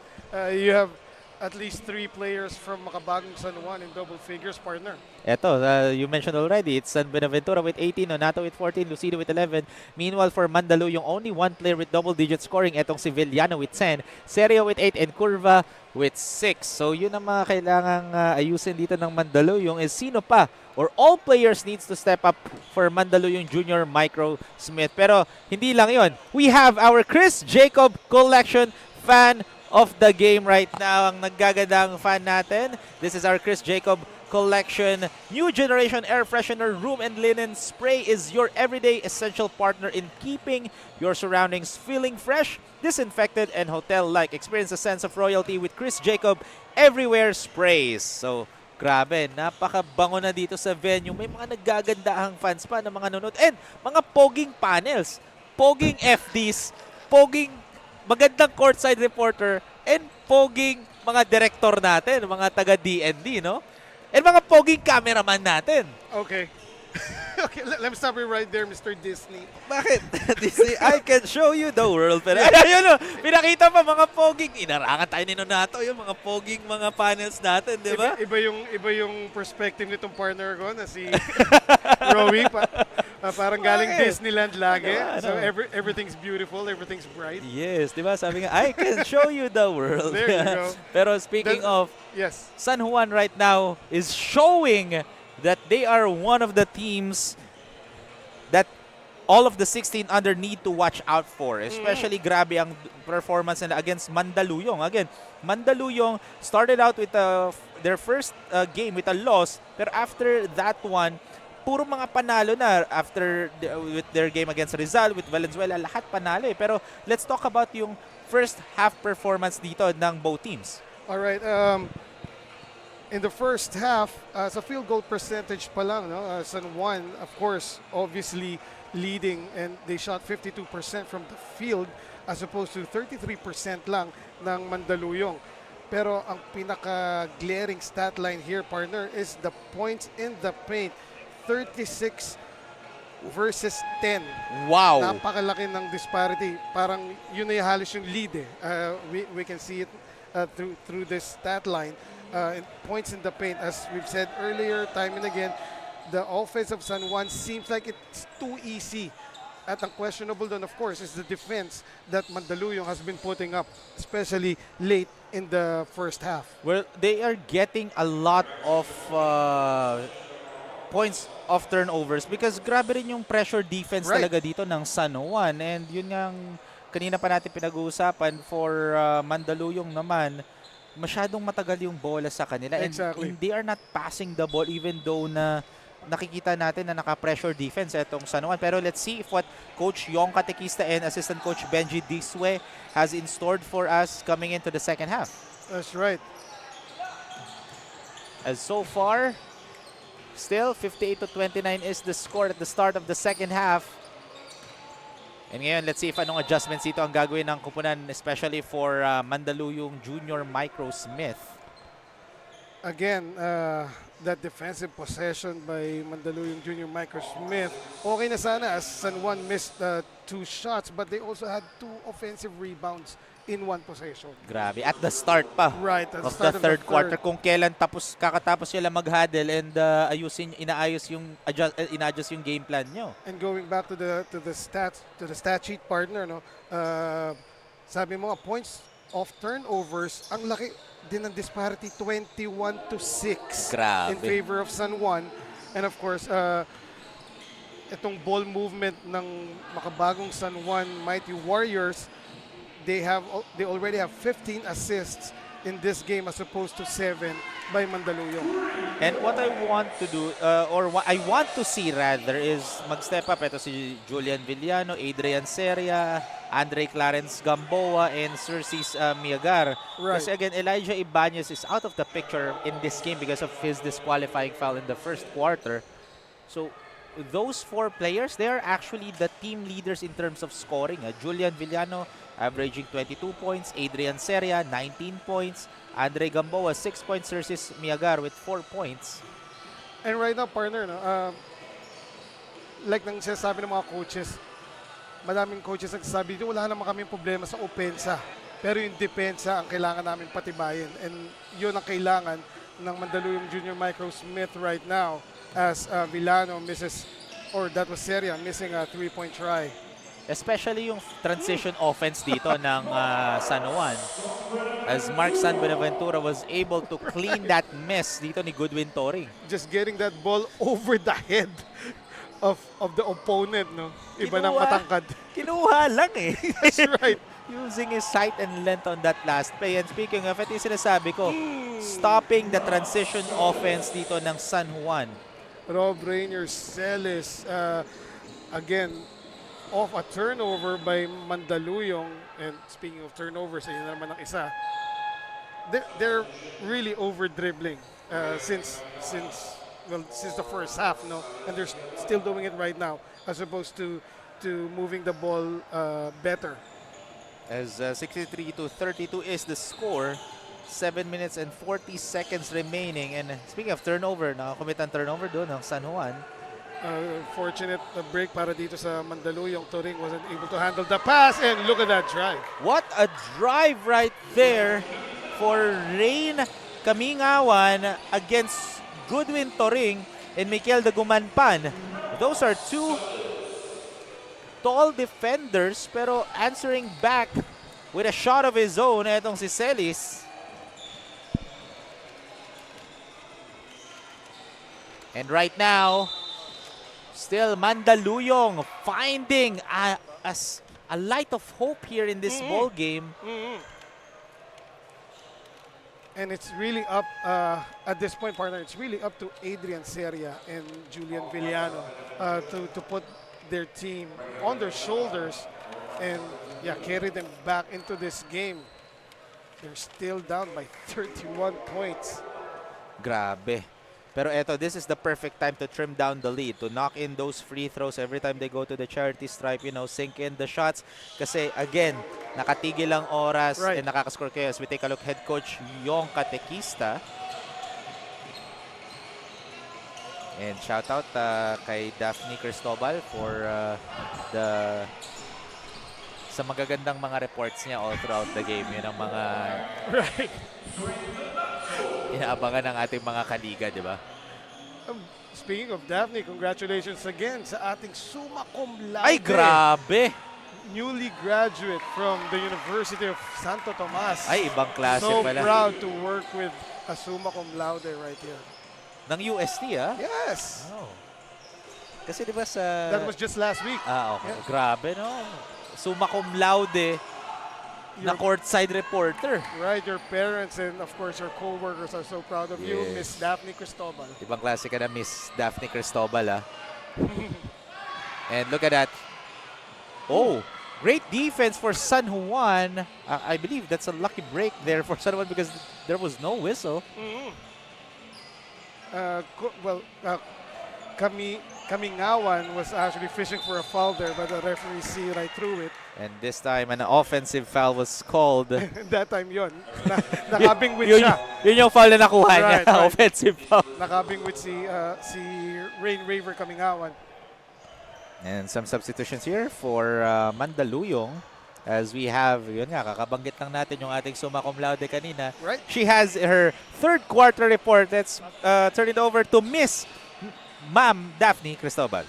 You have at least 3 players from Makabagong San Juan in double figures, partner. Eto, you mentioned already, it's San Buenaventura with 18, Nonato with 14, Lucido with 11. Meanwhile, for Mandaluyong, only 1 player with double-digit scoring. Etong si Villano with 10, Serio with 8, and Curva with 6. So yun ang mga kailangang ayusin dito ng Mandaluyong is sino pa or all players needs to step up for Mandaluyong Junior Microsmith. Pero hindi lang yon. We have our Chris Jacob Collection fan of the game right now, ang naggagandang fan natin. This is our Chris Jacob collection. New generation air freshener room and linen spray is your everyday essential partner in keeping your surroundings feeling fresh, disinfected, and hotel-like. Experience a sense of royalty with Chris Jacob Everywhere Sprays. So, grabe, napakabango na dito sa venue. May mga naggagandahang fans pa na mga nanonood. And mga poging panels, poging FDs, poging magandang courtside reporter, and poging mga director natin, mga taga-DND, no? And mga poging cameraman natin. Okay. Okay, let me stop you right there, Mr. Disney. Bakit? Disney, I can show you the world. Pero ayun o, pinakita pa mga poging. Inarangan tayo ni Nonato yung mga poging mga panels natin, di ba? Iba yung perspective nitong partner ko na si Rowie. Parang galing Disneyland lagi. So everything's beautiful, everything's bright. Yes, di ba? Sabi nga, I can show you the world. There you go. Pero speaking of, yes, San Juan right now is showing that they are one of the teams that all of the 16 under need to watch out for. Especially grabe ang performance nila against Mandaluyong. Again, Mandaluyong started out with their first game with a loss, pero after that one, puro mga panalo na after with their game against Rizal, with Valenzuela, lahat panalo eh. Pero let's talk about yung first half performance dito ng both teams. all right. In the first half, sa field goal percentage pa lang, no? San Juan, of course, obviously leading, and they shot 52% from the field as opposed to 33% lang ng Mandaluyong. Pero ang pinaka-glaring stat line here, partner, is the points in the paint. 36 versus 10. Wow! Napakalaki ng disparity. Parang yun na halos yung lead eh. We can see it through this stat line. Points in the paint, as we've said earlier, time and again, the offense of San Juan seems like it's too easy. At ang questionable doon, of course, is the defense that Mandaluyong has been putting up, especially late in the first half. Well, they are getting a lot of points of turnovers because grabe rin yung pressure defense talaga dito ng San Juan. And yun nga, kanina pa natin pinag-uusapan for Mandaluyong naman, masyadong matagal yung bola sa kanila. Exactly. And they are not passing the ball even though na nakikita natin na naka-pressure defense itong San Juan. Pero let's see if what Coach Yong Katekista and Assistant Coach Benji Diswe has in store for us coming into the second half. That's right. As so far, still 58-29 is the score at the start of the second half. And ngayon, let's see if anong adjustments dito ang gagawin ng kupunan, especially for Mandaluyong Junior Microsmith. Again, that defensive possession by Mandaluyong Junior Microsmith, okay na sana as San Juan missed 2 shots, but they also had 2 offensive rebounds in 1 possession. Grabe. At the start pa Right, at the of start the of third the quarter. Kung kailan inaayos yung game plan nyo. And going back to the stat sheet, partner, no, sabi mo nga, points of turnovers, ang laki din ng disparity, 21-6 in favor of San Juan. And of course, itong ball movement ng makabagong San Juan Mighty Warriors, they already have 15 assists in this game as opposed to 7 by Mandaluyong. And what I want to do, or what I want to see rather, is mag-step up. Ito si Julian Villano, Adrian Seria, Andre Clarence Gamboa, and Circes Miagar. Right. Kasi again, Elijah Ibanez is out of the picture in this game because of his disqualifying foul in the first quarter. So those 4 players, they are actually the team leaders in terms of scoring. Julian Villano averaging 22 points, Adrian Seria 19 points, Andre Gamboa 6 points, Circes Miagar with 4 points. And right now, partner, no, like nang sinasabi ng mga coaches, madaming coaches nagsasabi, wala naman kaming problema sa opensa. Pero yung depensa ang kailangan namin patibayin. And yun ang kailangan ng Mandaluyong Junior Microsmith right now as Villano misses, or that was Seria, missing a 3-point try. Especially yung transition offense dito ng San Juan. As Mark San Buenaventura was able to clean that mess dito ni Goodwin Toring. Just getting that ball over the head of the opponent, no? Iba ng Kinuha. matangkad. Kinuha lang eh. That's right. Using his height and length on that last play. And speaking of it, yung sinasabi ko, stopping the transition offense dito ng San Juan. Rob Rainier Celis, again, off a turnover by Mandaluyong. And speaking of turnovers, ayun na naman ang isa. They're really over-dribbling since the first half, no? And they're still doing it right now, as opposed to moving the ball better. As 63-32 is the score. 7 minutes and 40 seconds remaining. And speaking of turnover, nakakommit ang turnover doon ng San Juan. Fortunate break para dito sa Mandaluyong. Turing wasn't able to handle the pass, and look at that drive. What a drive right there for Rain Kamingawan against Goodwin Toring and Mikel Dagumanpan. Those are two tall defenders, pero answering back with a shot of his own, etong si Celis. And right now, still Mandaluyong finding a light of hope here in this ball game. And it's really up, at this point, partner, it's really up to Adrian Seria and Julian Villano to put their team on their shoulders and carry them back into this game. They're still down by 31 points. Grabe. Pero eto, this is the perfect time to trim down the lead, to knock in those free throws every time they go to the charity stripe, sink in the shots. Kasi again, nakatigil ang oras and nakakascore kayo. As we take a look, head coach Yong Katekista. And shout out kay Daphne Cristobal for sa magagandang mga reports niya all throughout the game. Yun ang mga inaabangan ng ating mga kaliga, di ba? Speaking of Daphne, congratulations again sa ating summa cum laude. Ay, grabe! Newly graduate from the University of Santo Tomas. Ay, ibang klase pala. So proud to work with a summa cum laude right here. Ng UST, ah? Yes! Oh. Kasi di ba sa... That was just last week. Ah, okay. Yeah. Grabe, no? Summa cum laude na courtside reporter. Right, your parents and of course your co-workers are so proud of you, Miss Daphne Cristobal. Ibang klase ka na, Miss Daphne Cristobal, ah. And look at that. Oh, great defense for San Juan. I believe that's a lucky break there for San Juan because there was no whistle. Kamingawan was actually fishing for a foul there, but the referee see right through it. And this time, an offensive foul was called. That time yun. Nakabingwit siya. Yun yung foul na nakuha niya. Right. Offensive foul. Nakabingwit si Rain Raver Kamingawan. And some substitutions here for Mandaluyong. As we have, yun nga, kakabanggit lang natin yung ating summa cum laude kanina. Right. She has her third quarter report. Let's turn it over to Miss Ma'am Daphne Cristobal.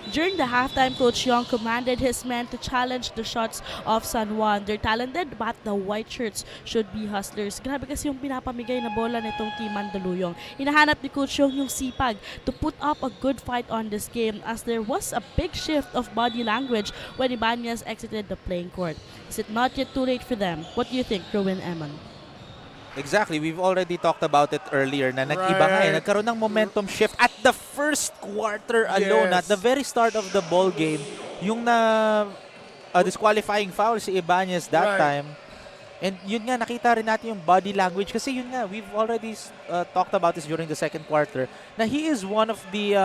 During the halftime, Coach Young commanded his men to challenge the shots of San Juan. They're talented, but the white shirts should be hustlers. Grabe kasi yung pinapamigay na bola nitong team Mandaluyong. Hinahanap ni Coach Young yung sipag to put up a good fight on this game as there was a big shift of body language when Piñas exited the playing court. Is it not yet too late for them? What do you think, Rowan Eman? Exactly. We've already talked about it earlier na nag-iba nga eh. Nagkaroon ng momentum shift at the first quarter alone, at the very start of the ball game, yung na disqualifying foul si Piñas that time. And yun nga, nakita rin natin yung body language kasi yun nga, we've already talked about this during the second quarter na he is one of the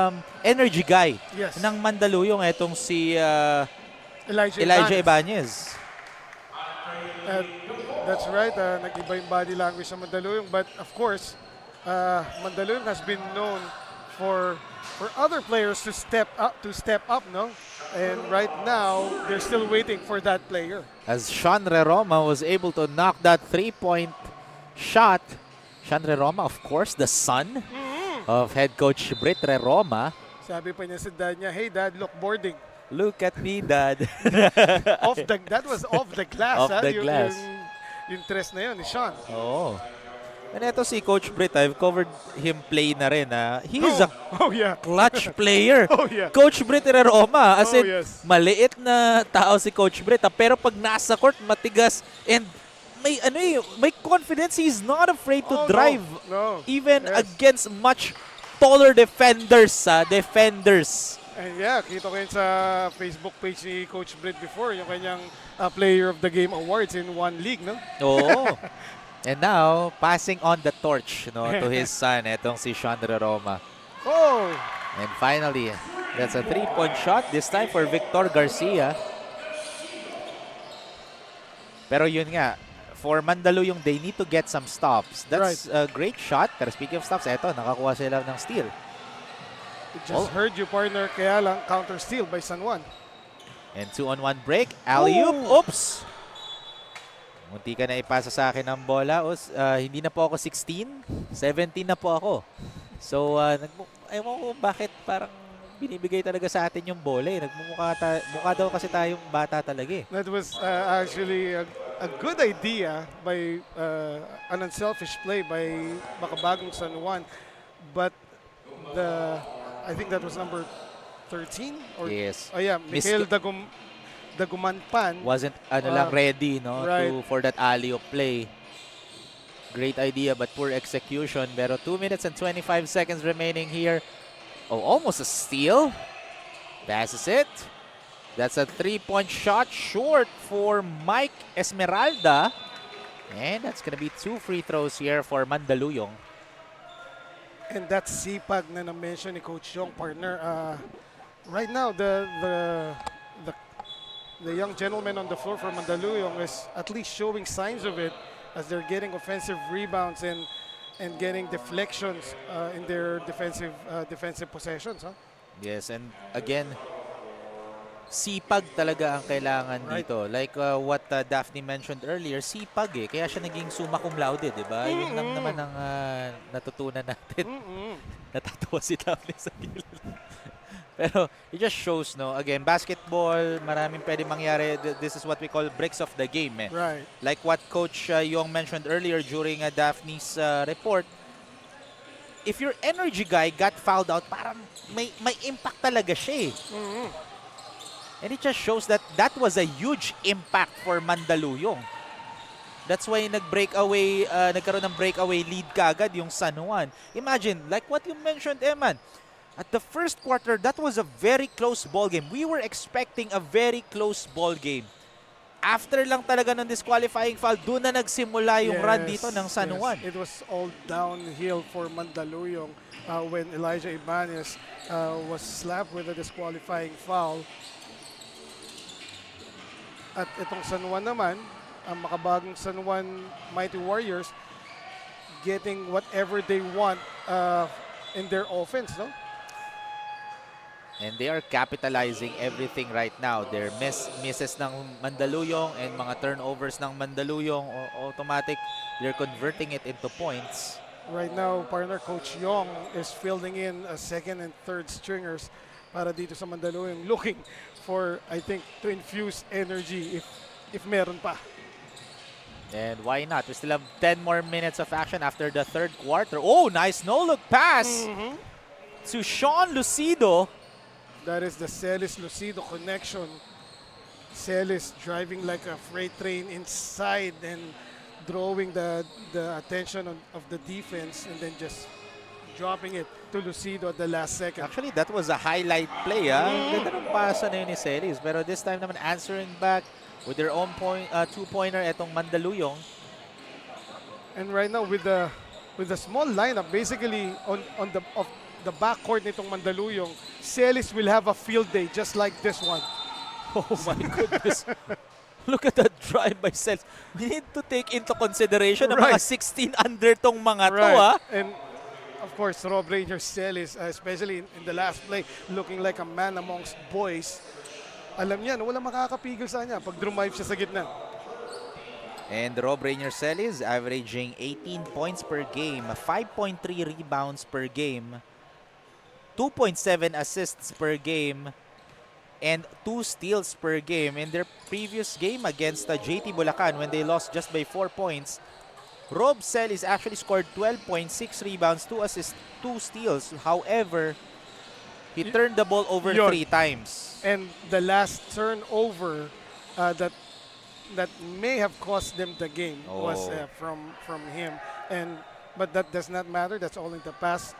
energy guy ng Mandaluyong, etong si Elijah Ibanez. That's right, nag-iba yung body language sa Mandaluyong. But of course, Mandaluyong has been known for other players to step up, no? And right now, they're still waiting for that player. As Sean Roma was able to knock that three-point shot. Sean Roma, of course, the son of head coach Brit Roma. Sabi pa niya sa dad niya, "Hey dad, look, boarding." Look at me, Dad. That was off the glass. Off the glass. Yung tres na yun ni Sean. Oh. And eto si Coach Britt, I've covered him play na rin. He's a yeah. clutch player. Oh, yeah. Coach Britt Roma, as Oh, in, yes. maliit na tao si Coach Britt. Pero pag nasa court, matigas. And may confidence. He's not afraid to drive. No. Even Yes. against much taller defenders. Defenders. And yeah, kita ko yun sa Facebook page ni Coach Britt before, yung kanyang Player of the Game awards in one league, no? Oo. And now, passing on the torch to his son, etong si Chandra Roma. Oh! And finally, that's a 3-point shot, this time for Victor Garcia. Pero yun nga, for Mandaluyong, they need to get some stops. That's a great shot. Pero speaking of stops, eto, nakakuha sila ng steal. Just heard you, partner. Kaya lang, counter steal by San Juan. And 2-on-1 break. Alley-oop. Oops! Munti ka na ipasa sa akin ang bola. Hindi na po ako 16. 17 na po ako. So, ewan ko bakit parang binibigay talaga sa atin yung bola. Mukha daw kasi tayong bata talaga. That was actually a good idea by an unselfish play by Makabagong San Juan. But I think that was number 13? Or, yes. Oh yeah, Mikael Dagumanpan. Wasn't lang ready for that alley-oop play. Great idea but poor execution. Pero 2 minutes and 25 seconds remaining here. Oh, almost a steal. Passes it. That's a 3-point shot short for Mike Esmeralda. And that's going to be 2 free throws here for Mandaluyong. And that sipag na na-mention ni Coach Yong, partner. Right now, the young gentleman on the floor for Mandaluyong is at least showing signs of it as they're getting offensive rebounds and getting deflections in their defensive possessions. Huh? Yes, and again, sipag talaga ang kailangan dito. Like what Daphne mentioned earlier, sipag kaya siya naging summa cum laude, di ba? Yun lang naman ang natutunan natin. Natatawa si Daphne sa gilid. Pero it just shows, again, basketball, maraming pwede mangyari. This is what we call bricks of the game. Right. Like what Coach Yong mentioned earlier during Daphne's report, if your energy guy got fouled out, parang may impact talaga siya. And it just shows that was a huge impact for Mandaluyong. That's why nagkaroon ng breakaway lead kaagad yung San Juan. Imagine, like what you mentioned, Eman, at the first quarter, that was a very close ball game. We were expecting a very close ball game. After lang talaga ng disqualifying foul, doon na nagsimula yung run dito ng San Juan. It was all downhill for Mandaluyong when Elijah Ibanez was slapped with a disqualifying foul. At itong San Juan naman, ang makabagong San Juan Mighty Warriors getting whatever they want in their offense, no? And they are capitalizing everything right now. Their misses ng Mandaluyong and mga turnovers ng Mandaluyong, automatic, they're converting it into points. Right now, partner, Coach Yong is fielding in second and third stringers para dito sa Mandaluyong, looking for, I think, to infuse energy if meron pa. And why not? We still have 10 more minutes of action after the third quarter. Oh, nice no-look pass to Sean Lucido. That is the Celis-Lucido connection. Celis driving like a freight train inside and drawing the attention of the defense and then just dropping it to Lucido at the last second. Actually, that was a highlight play. Ganda ng pasa na yun ni Celis. Pero this time naman answering back with their own two-pointer etong Mandaluyong. And right now with the small lineup, basically on the backcourt nitong Mandaluyong, Celis will have a field day just like this one. Oh my goodness. Look at that drive by Celis. We need to take into consideration na mga 16 under tong mga to. And of course, Rob Ranger Celis, especially in the last play, looking like a man amongst boys. Alam niya, wala makakapigil sa kanya pag drumive siya sa gitna. And Rob Rainier Celis averaging 18 points per game, 5.3 rebounds per game, 2.7 assists per game, and 2 steals per game. In their previous game against JT Bulacan, when they lost just by 4 points, Rob Celis actually scored 12.6 rebounds, 2 assists, 2 steals. However, he turned the ball over Yun. 3 times. And the last turnover that may have cost them the game was from him. But that does not matter. That's all in the past.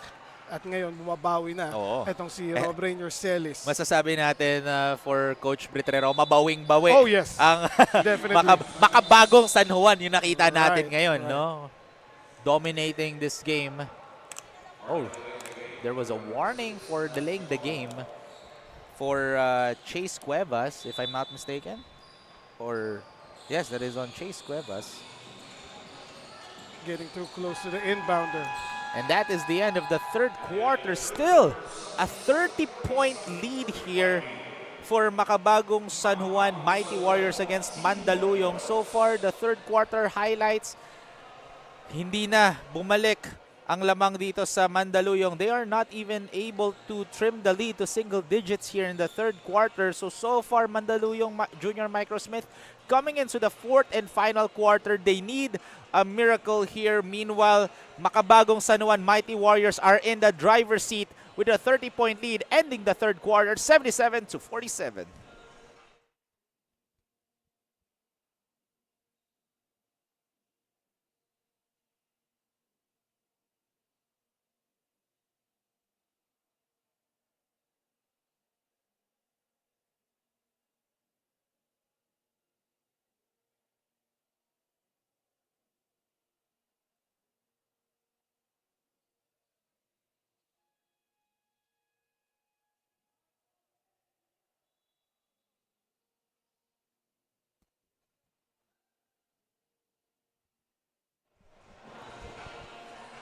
At ngayon, bumabawi na itong si Rob Rainier Celis. Masasabi natin for Coach Britrero, mabawing-bawi. Oh, yes. Ang Definitely. makabagong San Juan yung nakita natin ngayon, right. no? Dominating this game. Oh, there was a warning for delaying the game for Chase Cuevas, if I'm not mistaken. Or, yes, that is on Chase Cuevas. Getting too close to the inbounder. And that is the end of the third quarter. Still, a 30-point lead here for Makabagong San Juan Mighty Warriors against Mandaluyong. So far, the third quarter highlights, hindi na bumalik ang lamang dito sa Mandaluyong. They are not even able to trim the lead to single digits here in the third quarter. So far, Mandaluyong Junior Microsmith coming into the fourth and final quarter. They need a miracle here. Meanwhile, Makabagong San Juan Mighty Warriors are in the driver's seat with a 30-point lead, ending the third quarter 77-47.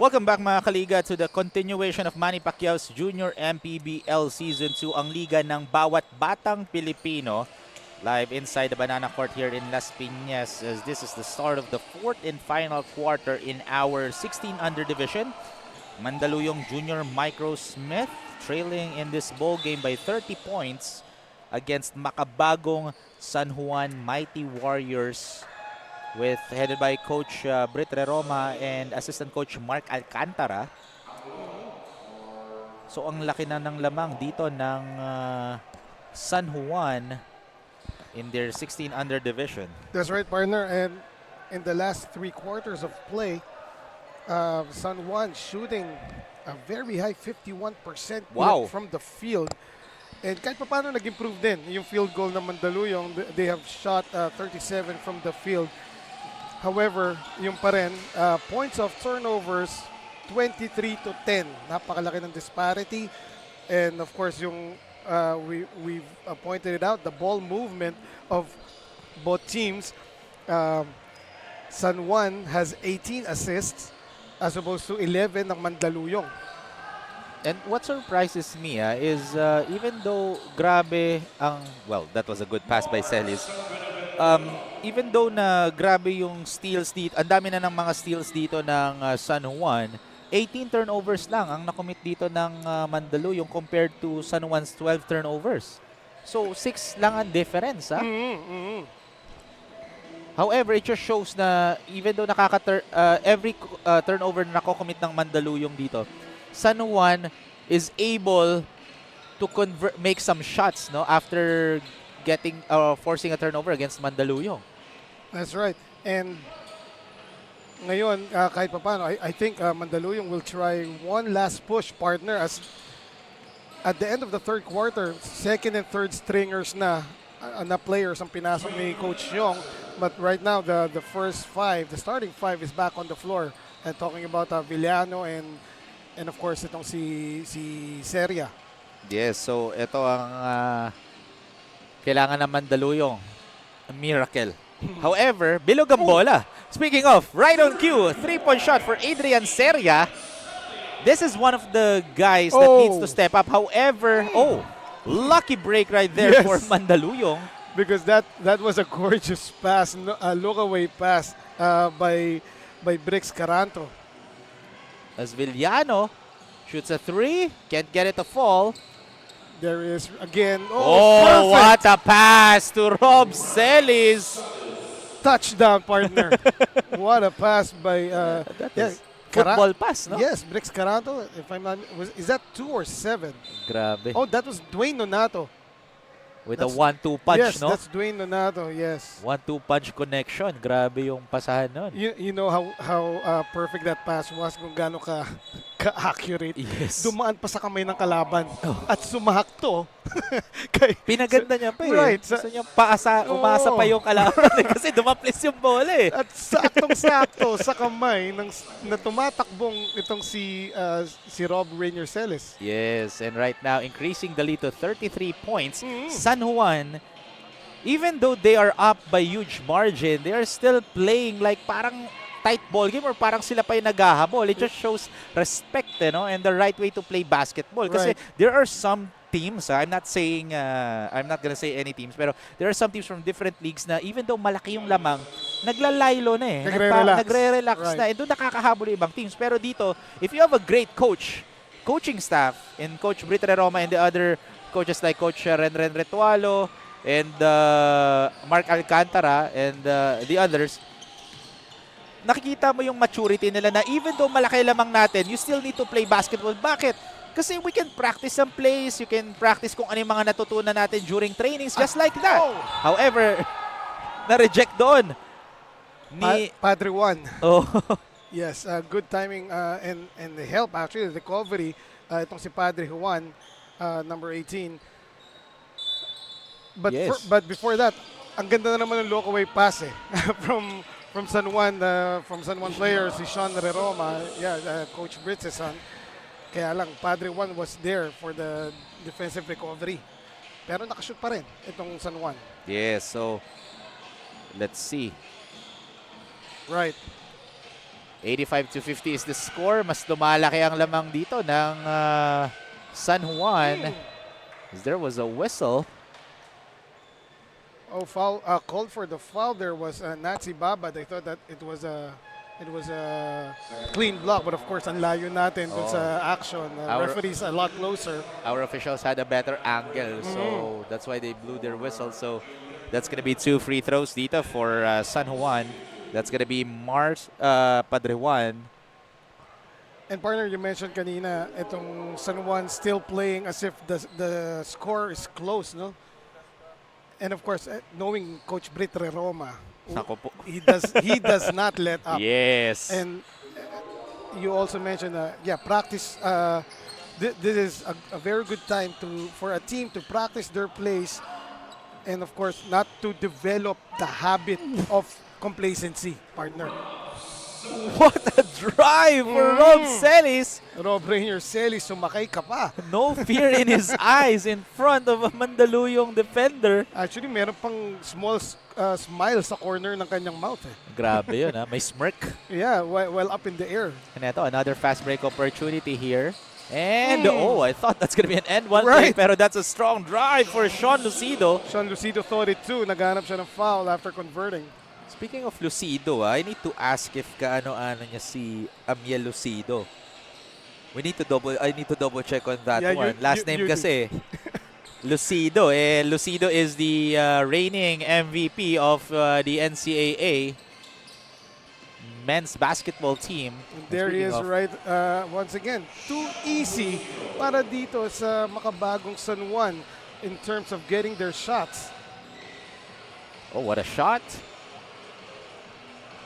Welcome back mga kaliga to the continuation of Manny Pacquiao's Junior MPBL Season 2, ang liga ng bawat batang Pilipino. Live inside the Banana Court here in Las Piñas, as this is the start of the fourth and final quarter in our 16 under division. Mandaluyong Junior Microsmith trailing in this ball game by 30 points against Makabagong San Juan Mighty Warriors, headed by Coach Brit Reroma and Assistant Coach Mark Alcantara. So ang laki na ng lamang dito ng San Juan in their 16 under division. That's right, partner. And in the last 3 quarters of play, San Juan shooting a very high 51% from the field. And kahit pa paano nag-improve din yung field goal ng Mandaluyong. They have shot 37 from the field. However, yung pa rin, points of turnovers, 23-10. Napakalaki ng disparity. And of course, yung we've pointed it out, the ball movement of both teams. San Juan has 18 assists as opposed to 11 ng Mandaluyong. And what surprises me is even though grabe ang, well, that was a good pass by Celis. Even though na grabe yung steals dito, ang dami na ng mga steals dito ng San Juan, 18 turnovers lang ang nakomit dito ng Mandaluyong compared to San Juan's 12 turnovers. So 6 lang ang difference. However, it just shows na even though every turnover na nakokomit ng Mandaluyong dito, San Juan is able to make some shots, no, after getting forcing a turnover against Mandaluyong. That's right. And ngayon, kahit pa paano, I think Mandaluyong will try one last push, partner, as at the end of the third quarter, second and third stringers na players ang pinasok ni Coach Yong. But right now, the first 5, the starting 5 is back on the floor. And talking about Villano and of course itong si Seria. Yes, so ito ang kailangan ng Mandaluyong, a miracle. However, bilog ang bola. Speaking of, right on cue, 3-point shot for Adrian Seria. This is one of the guys that needs to step up. However, lucky break right there for Mandaluyong. Because that was a gorgeous pass, a look-away pass by Brix Caranto. As Villano shoots a 3, can't get it to fall. There is again. What a pass to Rob Celis. touchdown, partner. What a pass by Football pass, no? Yes, Brix Carato. If I'm not, is that 2 or 7? Grabe. Oh, that was Dwayne Nonato. With a 1-2 punch, yes, no? that's Dwayne Nonato. Yes. 1-2 punch connection. Grabe yung pasahan nun. You know how perfect that pass was, kung gaano ka-accurate. Yes. Dumaan pa sa kamay ng kalaban at sumahakto. Pinaganda niya pa eh. Right. Gusto niya umasa pa yung kalaban kasi dumaplis yung bola eh. At saktong-sakto sa kamay na tumatakbong itong si Rob Rainier Celes. Yes, and right now increasing the lead to 33 points. San Juan, even though they are up by huge margin, they are still playing like parang tight ball game or parang sila pa yung naghahabol. It just shows respect, and the right way to play basketball. Kasi there are some teams, I'm not saying, I'm not gonna say any teams, pero there are some teams from different leagues na even though malaki yung lamang, naglalaylo na eh. Nagre-relax na. And doon nakakahabol yung ibang teams. Pero dito, if you have a great coaching staff, and Coach Brit Roma and the other coaches like Coach Renren Retualo and Mark Alcantara and the others, nakikita mo yung maturity nila na even though malaki lamang natin, you still need to play basketball. Bakit? Kasi we can practice some plays, you can practice kung ano yung mga natutunan natin during trainings, just like that. However, na-reject doon ni Padre Juan. Oh. Yes, good timing and the help actually, the recovery. Itong si Padre Juan, number 18. But Yes. but before that, ang ganda na naman ng low-away pass eh. from San Juan player si Sean Reroma, Coach Britz's son. Kaya lang Padre Juan was there for the defensive recovery. Pero nakashoot pa rin itong San Juan. Yes, so let's see. Right. 85-50 is the score. Mas lumalaki ang lamang dito ng San Juan. There was a whistle. Oh, foul! Called for the foul. There was Nazi Baba. They thought that it was a clean block, but of course, ang layo natin dun sa action. Referees a lot closer. Our officials had a better angle, so that's why they blew their whistle. So that's gonna be 2 free throws dito for San Juan. That's gonna be Padre Juan. And partner, you mentioned kanina, itong San Juan still playing as if the score is close, no? And of course, knowing Coach Brit Roma, he does not let up. Yes. And you also mentioned, practice. This is a very good time for a team to practice their plays, and of course, not to develop the habit of complacency, partner. What a drive for Rob Celis. Rob Rainier Celis, sumakay ka pa. No fear in his eyes in front of a Mandaluyong defender. Actually, meron pang small smile sa corner ng kanyang mouth. Grabe yun, ha? May smirk. Yeah, while up in the air. And ito, another fast break opportunity here. And, I thought that's going to be an end one Right. pero that's a strong drive for Sean Lucido. Sean Lucido thought it too. Naghanap siya ng foul after converting. Speaking of Lucido, I need to ask if kaano-ano niya si Amiel Lucido. I need to double check on that one. Last name kasi Lucido. Lucido is the reigning MVP of the NCAA men's basketball team. There he is, right? Once again, too easy para dito sa Makabagong San Juan in terms of getting their shots. Oh, what a shot.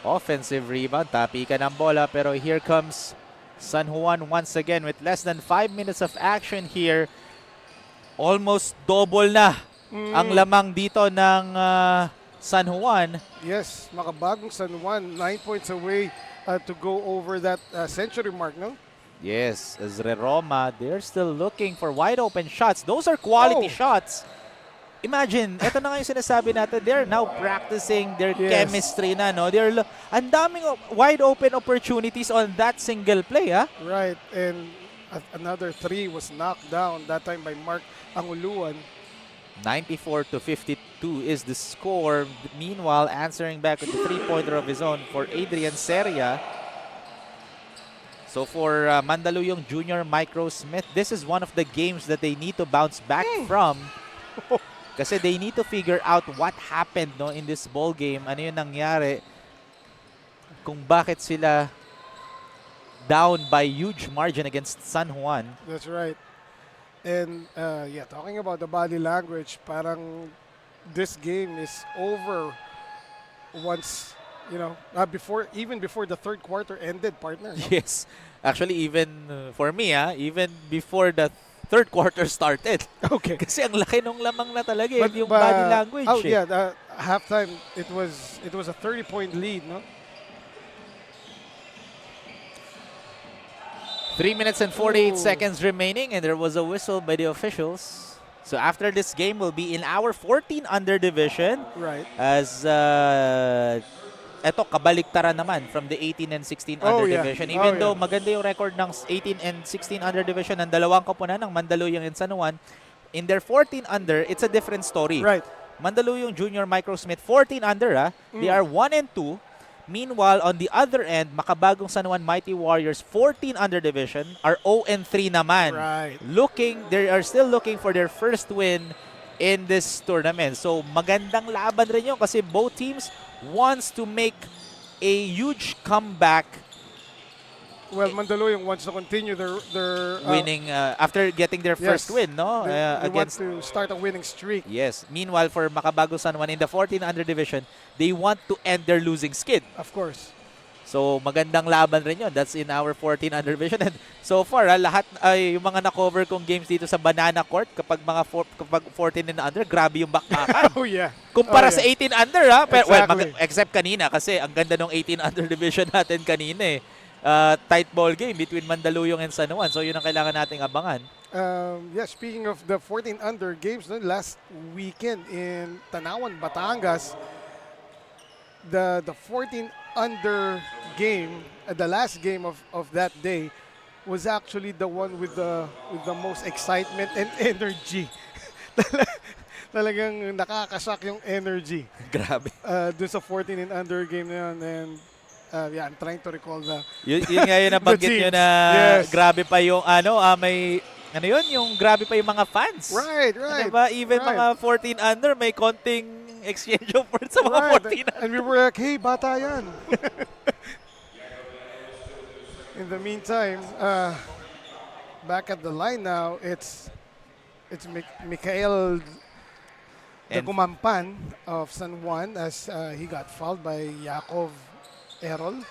Offensive rebound. Tapikan ang bola, pero here comes San Juan once again with less than 5 minutes of action here. Almost double na ang lamang dito ng San Juan. Yes, Makabagong San Juan, 9 points away to go over that century mark, no? Yes, as Roma, they're still looking for wide open shots. Those are quality shots. Imagine, ito na nga yung sinasabi natin, they're now practicing their chemistry na, no? Ang daming wide open opportunities on that single play, ha? Right, and another 3 was knocked down, that time by Mark Anguluan. 94-52 is the score. Meanwhile, answering back with the three-pointer of his own for Adrian Seria. So for Mandaluyong Junior Microsmith, this is one of the games that they need to bounce back from. Kasi they need to figure out what happened no in this ball game. Ano yung nangyari? Kung bakit sila down by huge margin against San Juan. That's right. And yeah, talking about the body language, parang this game is over once, you know, even before the third quarter ended, partner. No? Yes. Actually, even for me, even before the third quarter started. Okay. Kasi ang laki nung lamang na talaga yung body language. Oh yeah, halftime it was a 30-point lead, no? 3 minutes and 48 seconds remaining, and there was a whistle by the officials. So after this game, we'll be in our 14 under division. Right. As eto kabaliktaran naman from the 18 and 16 under division. Even though maganda yung record ng 18 and 16 under division ng dalawang koponan ng Mandaluyong and San Juan, in their 14 under, it's a different story. Right. Mandaluyong Junior Microsmith 14 under, they are 1 and 2. Meanwhile, on the other end, Makabagong San Juan Mighty Warriors 14 under division are 0 and 3 naman. Right. They are still looking for their first win in this tournament. So magandang laban rin yun kasi both teams wants to make a huge comeback. Well, Mandaluyong wants to continue their winning after getting their first win, no? They Against want to start a winning streak. Yes. Meanwhile, for Makabagong San Juan in the 14 under division, they want to end their losing skid. Of course. So magandang laban rin yun. That's in our 14 under division. And so far, lahat ay yung mga na-cover kong games dito sa Banana Court, kapag 14 and under, grabe yung bakbakan. Oh yeah. Kumpara sa 18 under, Pero, exactly. except kanina kasi ang ganda ng 18 under division natin kanina tight ball game between Mandaluyong and San Juan. So yun ang kailangan nating abangan. Yeah, speaking of the 14 under games, no, last weekend in Tanawan, Batangas, the 14 under game, the last game of that day was actually the one with the most excitement and energy. Talagang nakakashock yung energy. Grabe. Dun sa 14 and under game na yun. And yeah, I'm trying to recall yun nga yun nabanggit nyo na grabe pa yung yung grabe pa yung mga fans. Right. Diba? Even mga 14 under, may konting exchange of words sa mga 14 under. And we were like, hey, bata yan. In the meantime, back at the line now, it's Mikael the Gumampan of San Juan as he got fouled by Yakov Errol.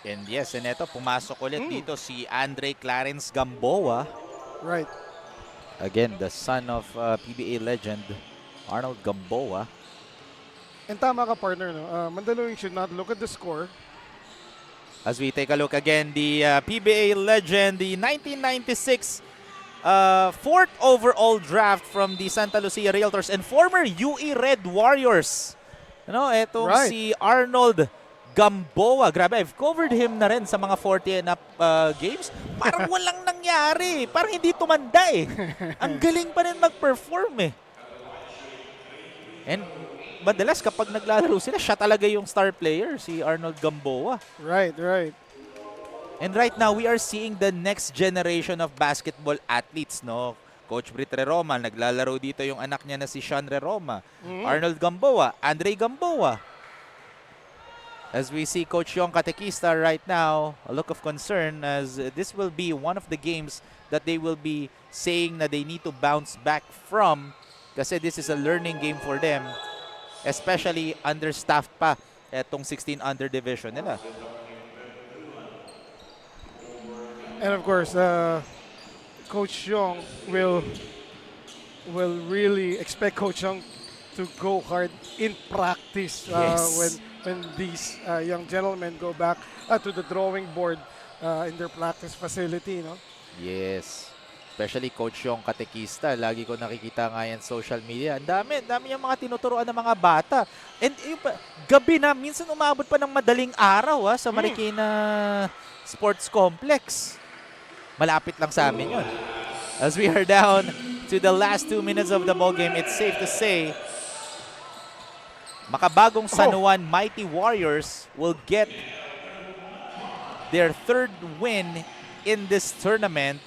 And yes, and eto, pumasok ulit dito si Andre Clarence Gamboa. Right. Again, the son of PBA legend Arnold Gamboa. And tama ka, partner, no? Mandaluyong should not look at the score. As we take a look again, the PBA legend, the 1996 fourth overall draft from the Santa Lucia Realtors and former UE Red Warriors. Etong si Arnold Gamboa. Grabe, I've covered him na rin sa mga 40 and up games. Parang walang nangyari. Parang hindi tumanda Ang galing pa rin mag-perform And madalas kapag naglalaro sila, siya talaga yung star player, si Arnold Gamboa. Right. And right now, we are seeing the next generation of basketball athletes, no? Coach Brit Reroma, naglalaro dito yung anak niya na si Sean Reroma. Arnold Gamboa, Andre Gamboa. As we see Coach Yong Katekista right now, a look of concern as this will be one of the games that they will be saying na they need to bounce back from kasi this is a learning game for them, especially understaffed pa etong 16 under division nila. And of course, Coach Yong will really expect Coach Yong to go hard in practice when these young gentlemen go back to the drawing board in their practice facility, no? Yes. Especially Coach Yong Katekista. Lagi ko nakikita nga yan social media. Ang dami yung mga tinuturuan ng mga bata. And gabi na, minsan umabot pa ng madaling araw sa Marikina Sports Complex. Malapit lang sa amin yun. As we are down to the last 2 minutes of the ball game, it's safe to say Makabagong San Juan Mighty Warriors will get their third win in this tournament.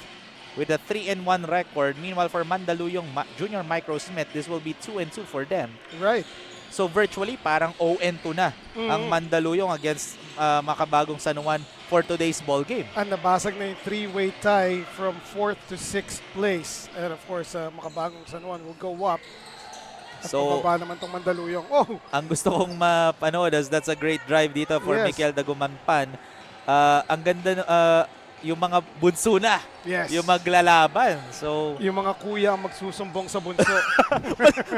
with a 3-1 record. Meanwhile, for Mandaluyong Junior Microsmith, this will be 2-2 for them. Right. So virtually parang 0-2 na ang Mandaluyong against Makabagong San Juan for today's ball game. And nabasag na yung 3-way tie from 4th to 6th place. And of course, Makabagong San Juan will go up. At So, pababa naman tong Mandaluyong. Oh! ang gusto kong mapanood is that's a great drive dito for Yes. Mikel Dagumanpan. Ang ganda, yung mga bunso na, Yes. yung maglalaban. So, Yung mga kuya ang magsusumbong sa bunso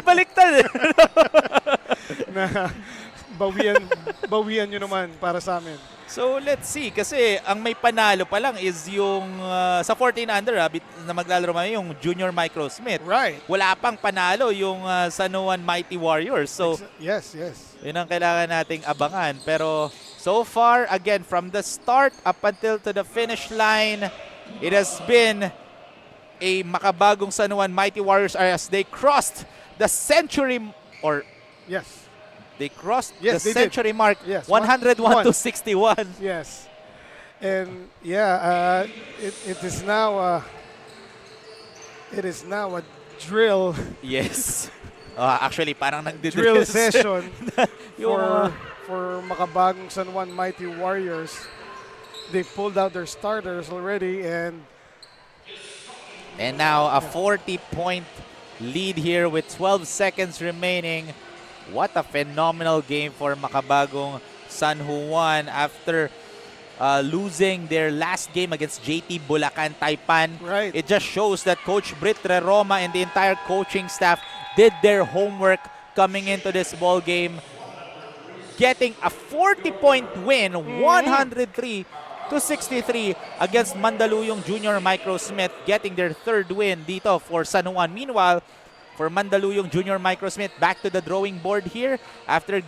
baliktad eh. na bawian nyo naman para sa amin. So let's see, kasi ang may panalo pa lang is yung sa 14 under na maglalaro yung Junior Microsmith. Right. Wala pang panalo yung San Juan Mighty Warriors. So Yes. yun ang kailangan nating abangan. Pero so far, again, from the start up until to the finish line, it has been a Makabagong San Juan Mighty Warriors as they crossed the century, or Yes. they crossed Yes, the they did. century mark, Yes, 101 to 61. Yes. And yeah, it is now a drill Yes. Actually, parang drill session Yung, for Makabagong San Juan Mighty Warriors. They pulled out their starters already, and now a 40-point lead here with 12 seconds remaining. What a phenomenal game for Makabagong San Juan after losing their last game against JT Bulacan Taipan. Right. It just shows that Coach Brit Roma and the entire coaching staff did their homework coming into this ball game, getting a 40-point win, 103 to 63 against Mandaluyong Junior Microsmith, getting their third win dito for San Juan. Meanwhile, for Mandaluyong Junior Microsmith, back to the drawing board here after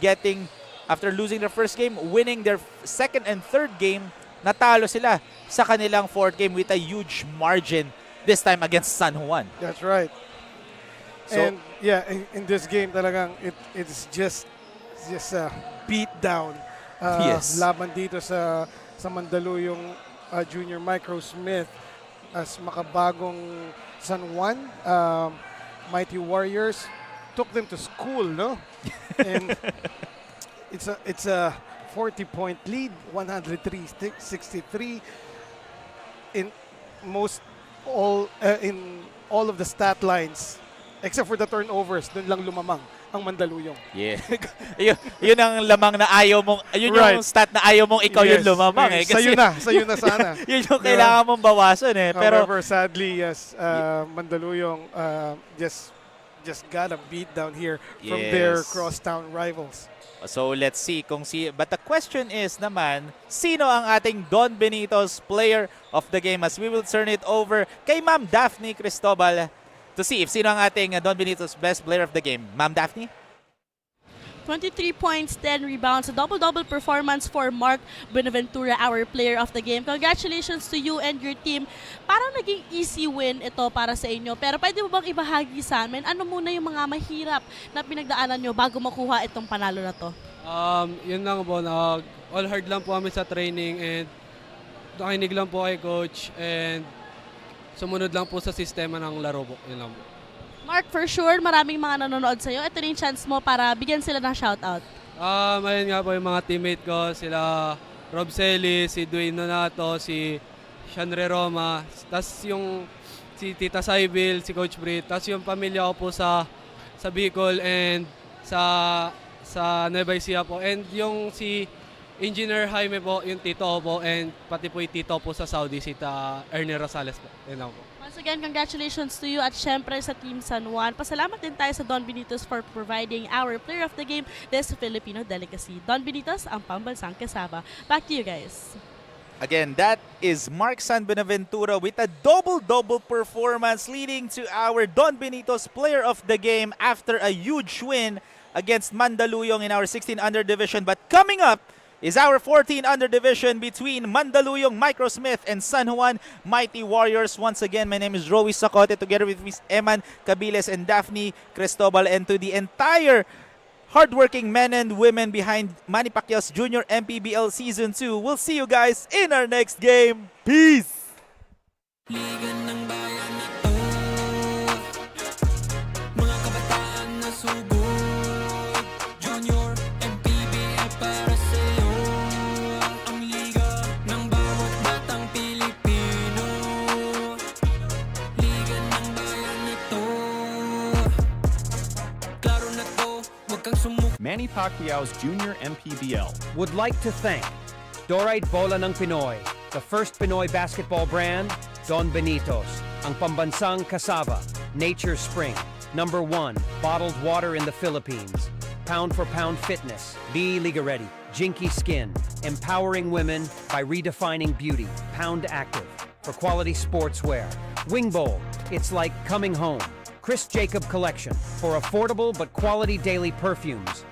losing their first game, winning their second and third game, natalo sila sa kanilang fourth game with a huge margin, this time against San Juan. that's right. So, And yeah, in this game talagang it's just a beat down. Yes. Laban dito sa Mandaluyong Junior Microsmith as Makabagong San Juan Mighty Warriors took them to school, no? And it's a 40-point lead, 103-63 in all of the stat lines. Except for the turnovers, dun lang lumamang ang Mandaluyong. Yeah. yun ang lamang na ayaw mong, yun Right. yung stat na ayaw mong ikaw yung Yes. lumamang eh. Kasi Sa'yo na sana. yun yung kailangan mong bawasan eh. Pero However, sadly, yes, Mandaluyong just got a beat down here from their Yes. crosstown rivals. so let's see but the question is naman, sino ang ating Don Benito's player of the game, as we will turn it over kay Ma'am Daphne Cristobal to see if sino ang ating Don Benito's best player of the game. Ma'am Daphne? 23 points, 10 rebounds, a double-double performance for Mark Buenaventura, our player of the game. Congratulations to you and your team. Parang naging easy win ito para sa inyo. Pero pwede mo bang ibahagi sa amin, ano muna yung mga mahirap na pinagdaanan nyo bago makuha itong panalo na to? Yun lang po, all hard lang po kami sa training and nakinig lang po kay coach and sumunod lang po sa sistema ng laro po. Yun lang po. Mark, for sure, maraming mga nanonood sa'yo. Ito na yung chance mo para bigyan sila ng shoutout. Ayun nga po yung mga teammate ko, sila Rob Celis, si Dwayne Nonato, si Shanre Roma, tas yung si Tita Saibil, si Coach Brit, tas yung pamilya ko po sa Bicol and sa Nueva Ecija po, and yung si Engineer Jaime po, yung tito ko po, and pati po yung tito po sa Saudi, si Tita Ernie Rosales po. Yun lang po. Once again, congratulations to you at syempre sa Team San Juan. Pasalamat din tayo sa Don Benitos for providing our player of the game, this Filipino delicacy. Don Benitos, ang pambansang kasaba. Back to you guys. Again, that is Mark San Buenaventura with a double-double performance leading to our Don Benito's player of the game after a huge win against Mandaluyong in our 16 under division. But coming up is our 14 under division between Mandaluyong Microsmith and San Juan Mighty Warriors. Once again, my name is Rowy Sacote together with Miss Eman Cabiles and Daphne Cristobal, and to the entire hardworking men and women behind Manny Pacquiao's Junior MPBL Season 2. We'll see you guys in our next game. Peace! Liga ng Manny Pacquiao's Junior MPBL. Would like to thank Dorite Bola ng Pinoy, the first Pinoy basketball brand, Don Benitos, ang pambansang cassava, Nature Spring, #1 bottled water in the Philippines, Pound for Pound Fitness, Be Liga Ready, Jinky Skin, empowering women by redefining beauty, Pound Active, for quality sportswear, Wing Bowl, it's like coming home, Chris Jacob Collection, for affordable but quality daily perfumes,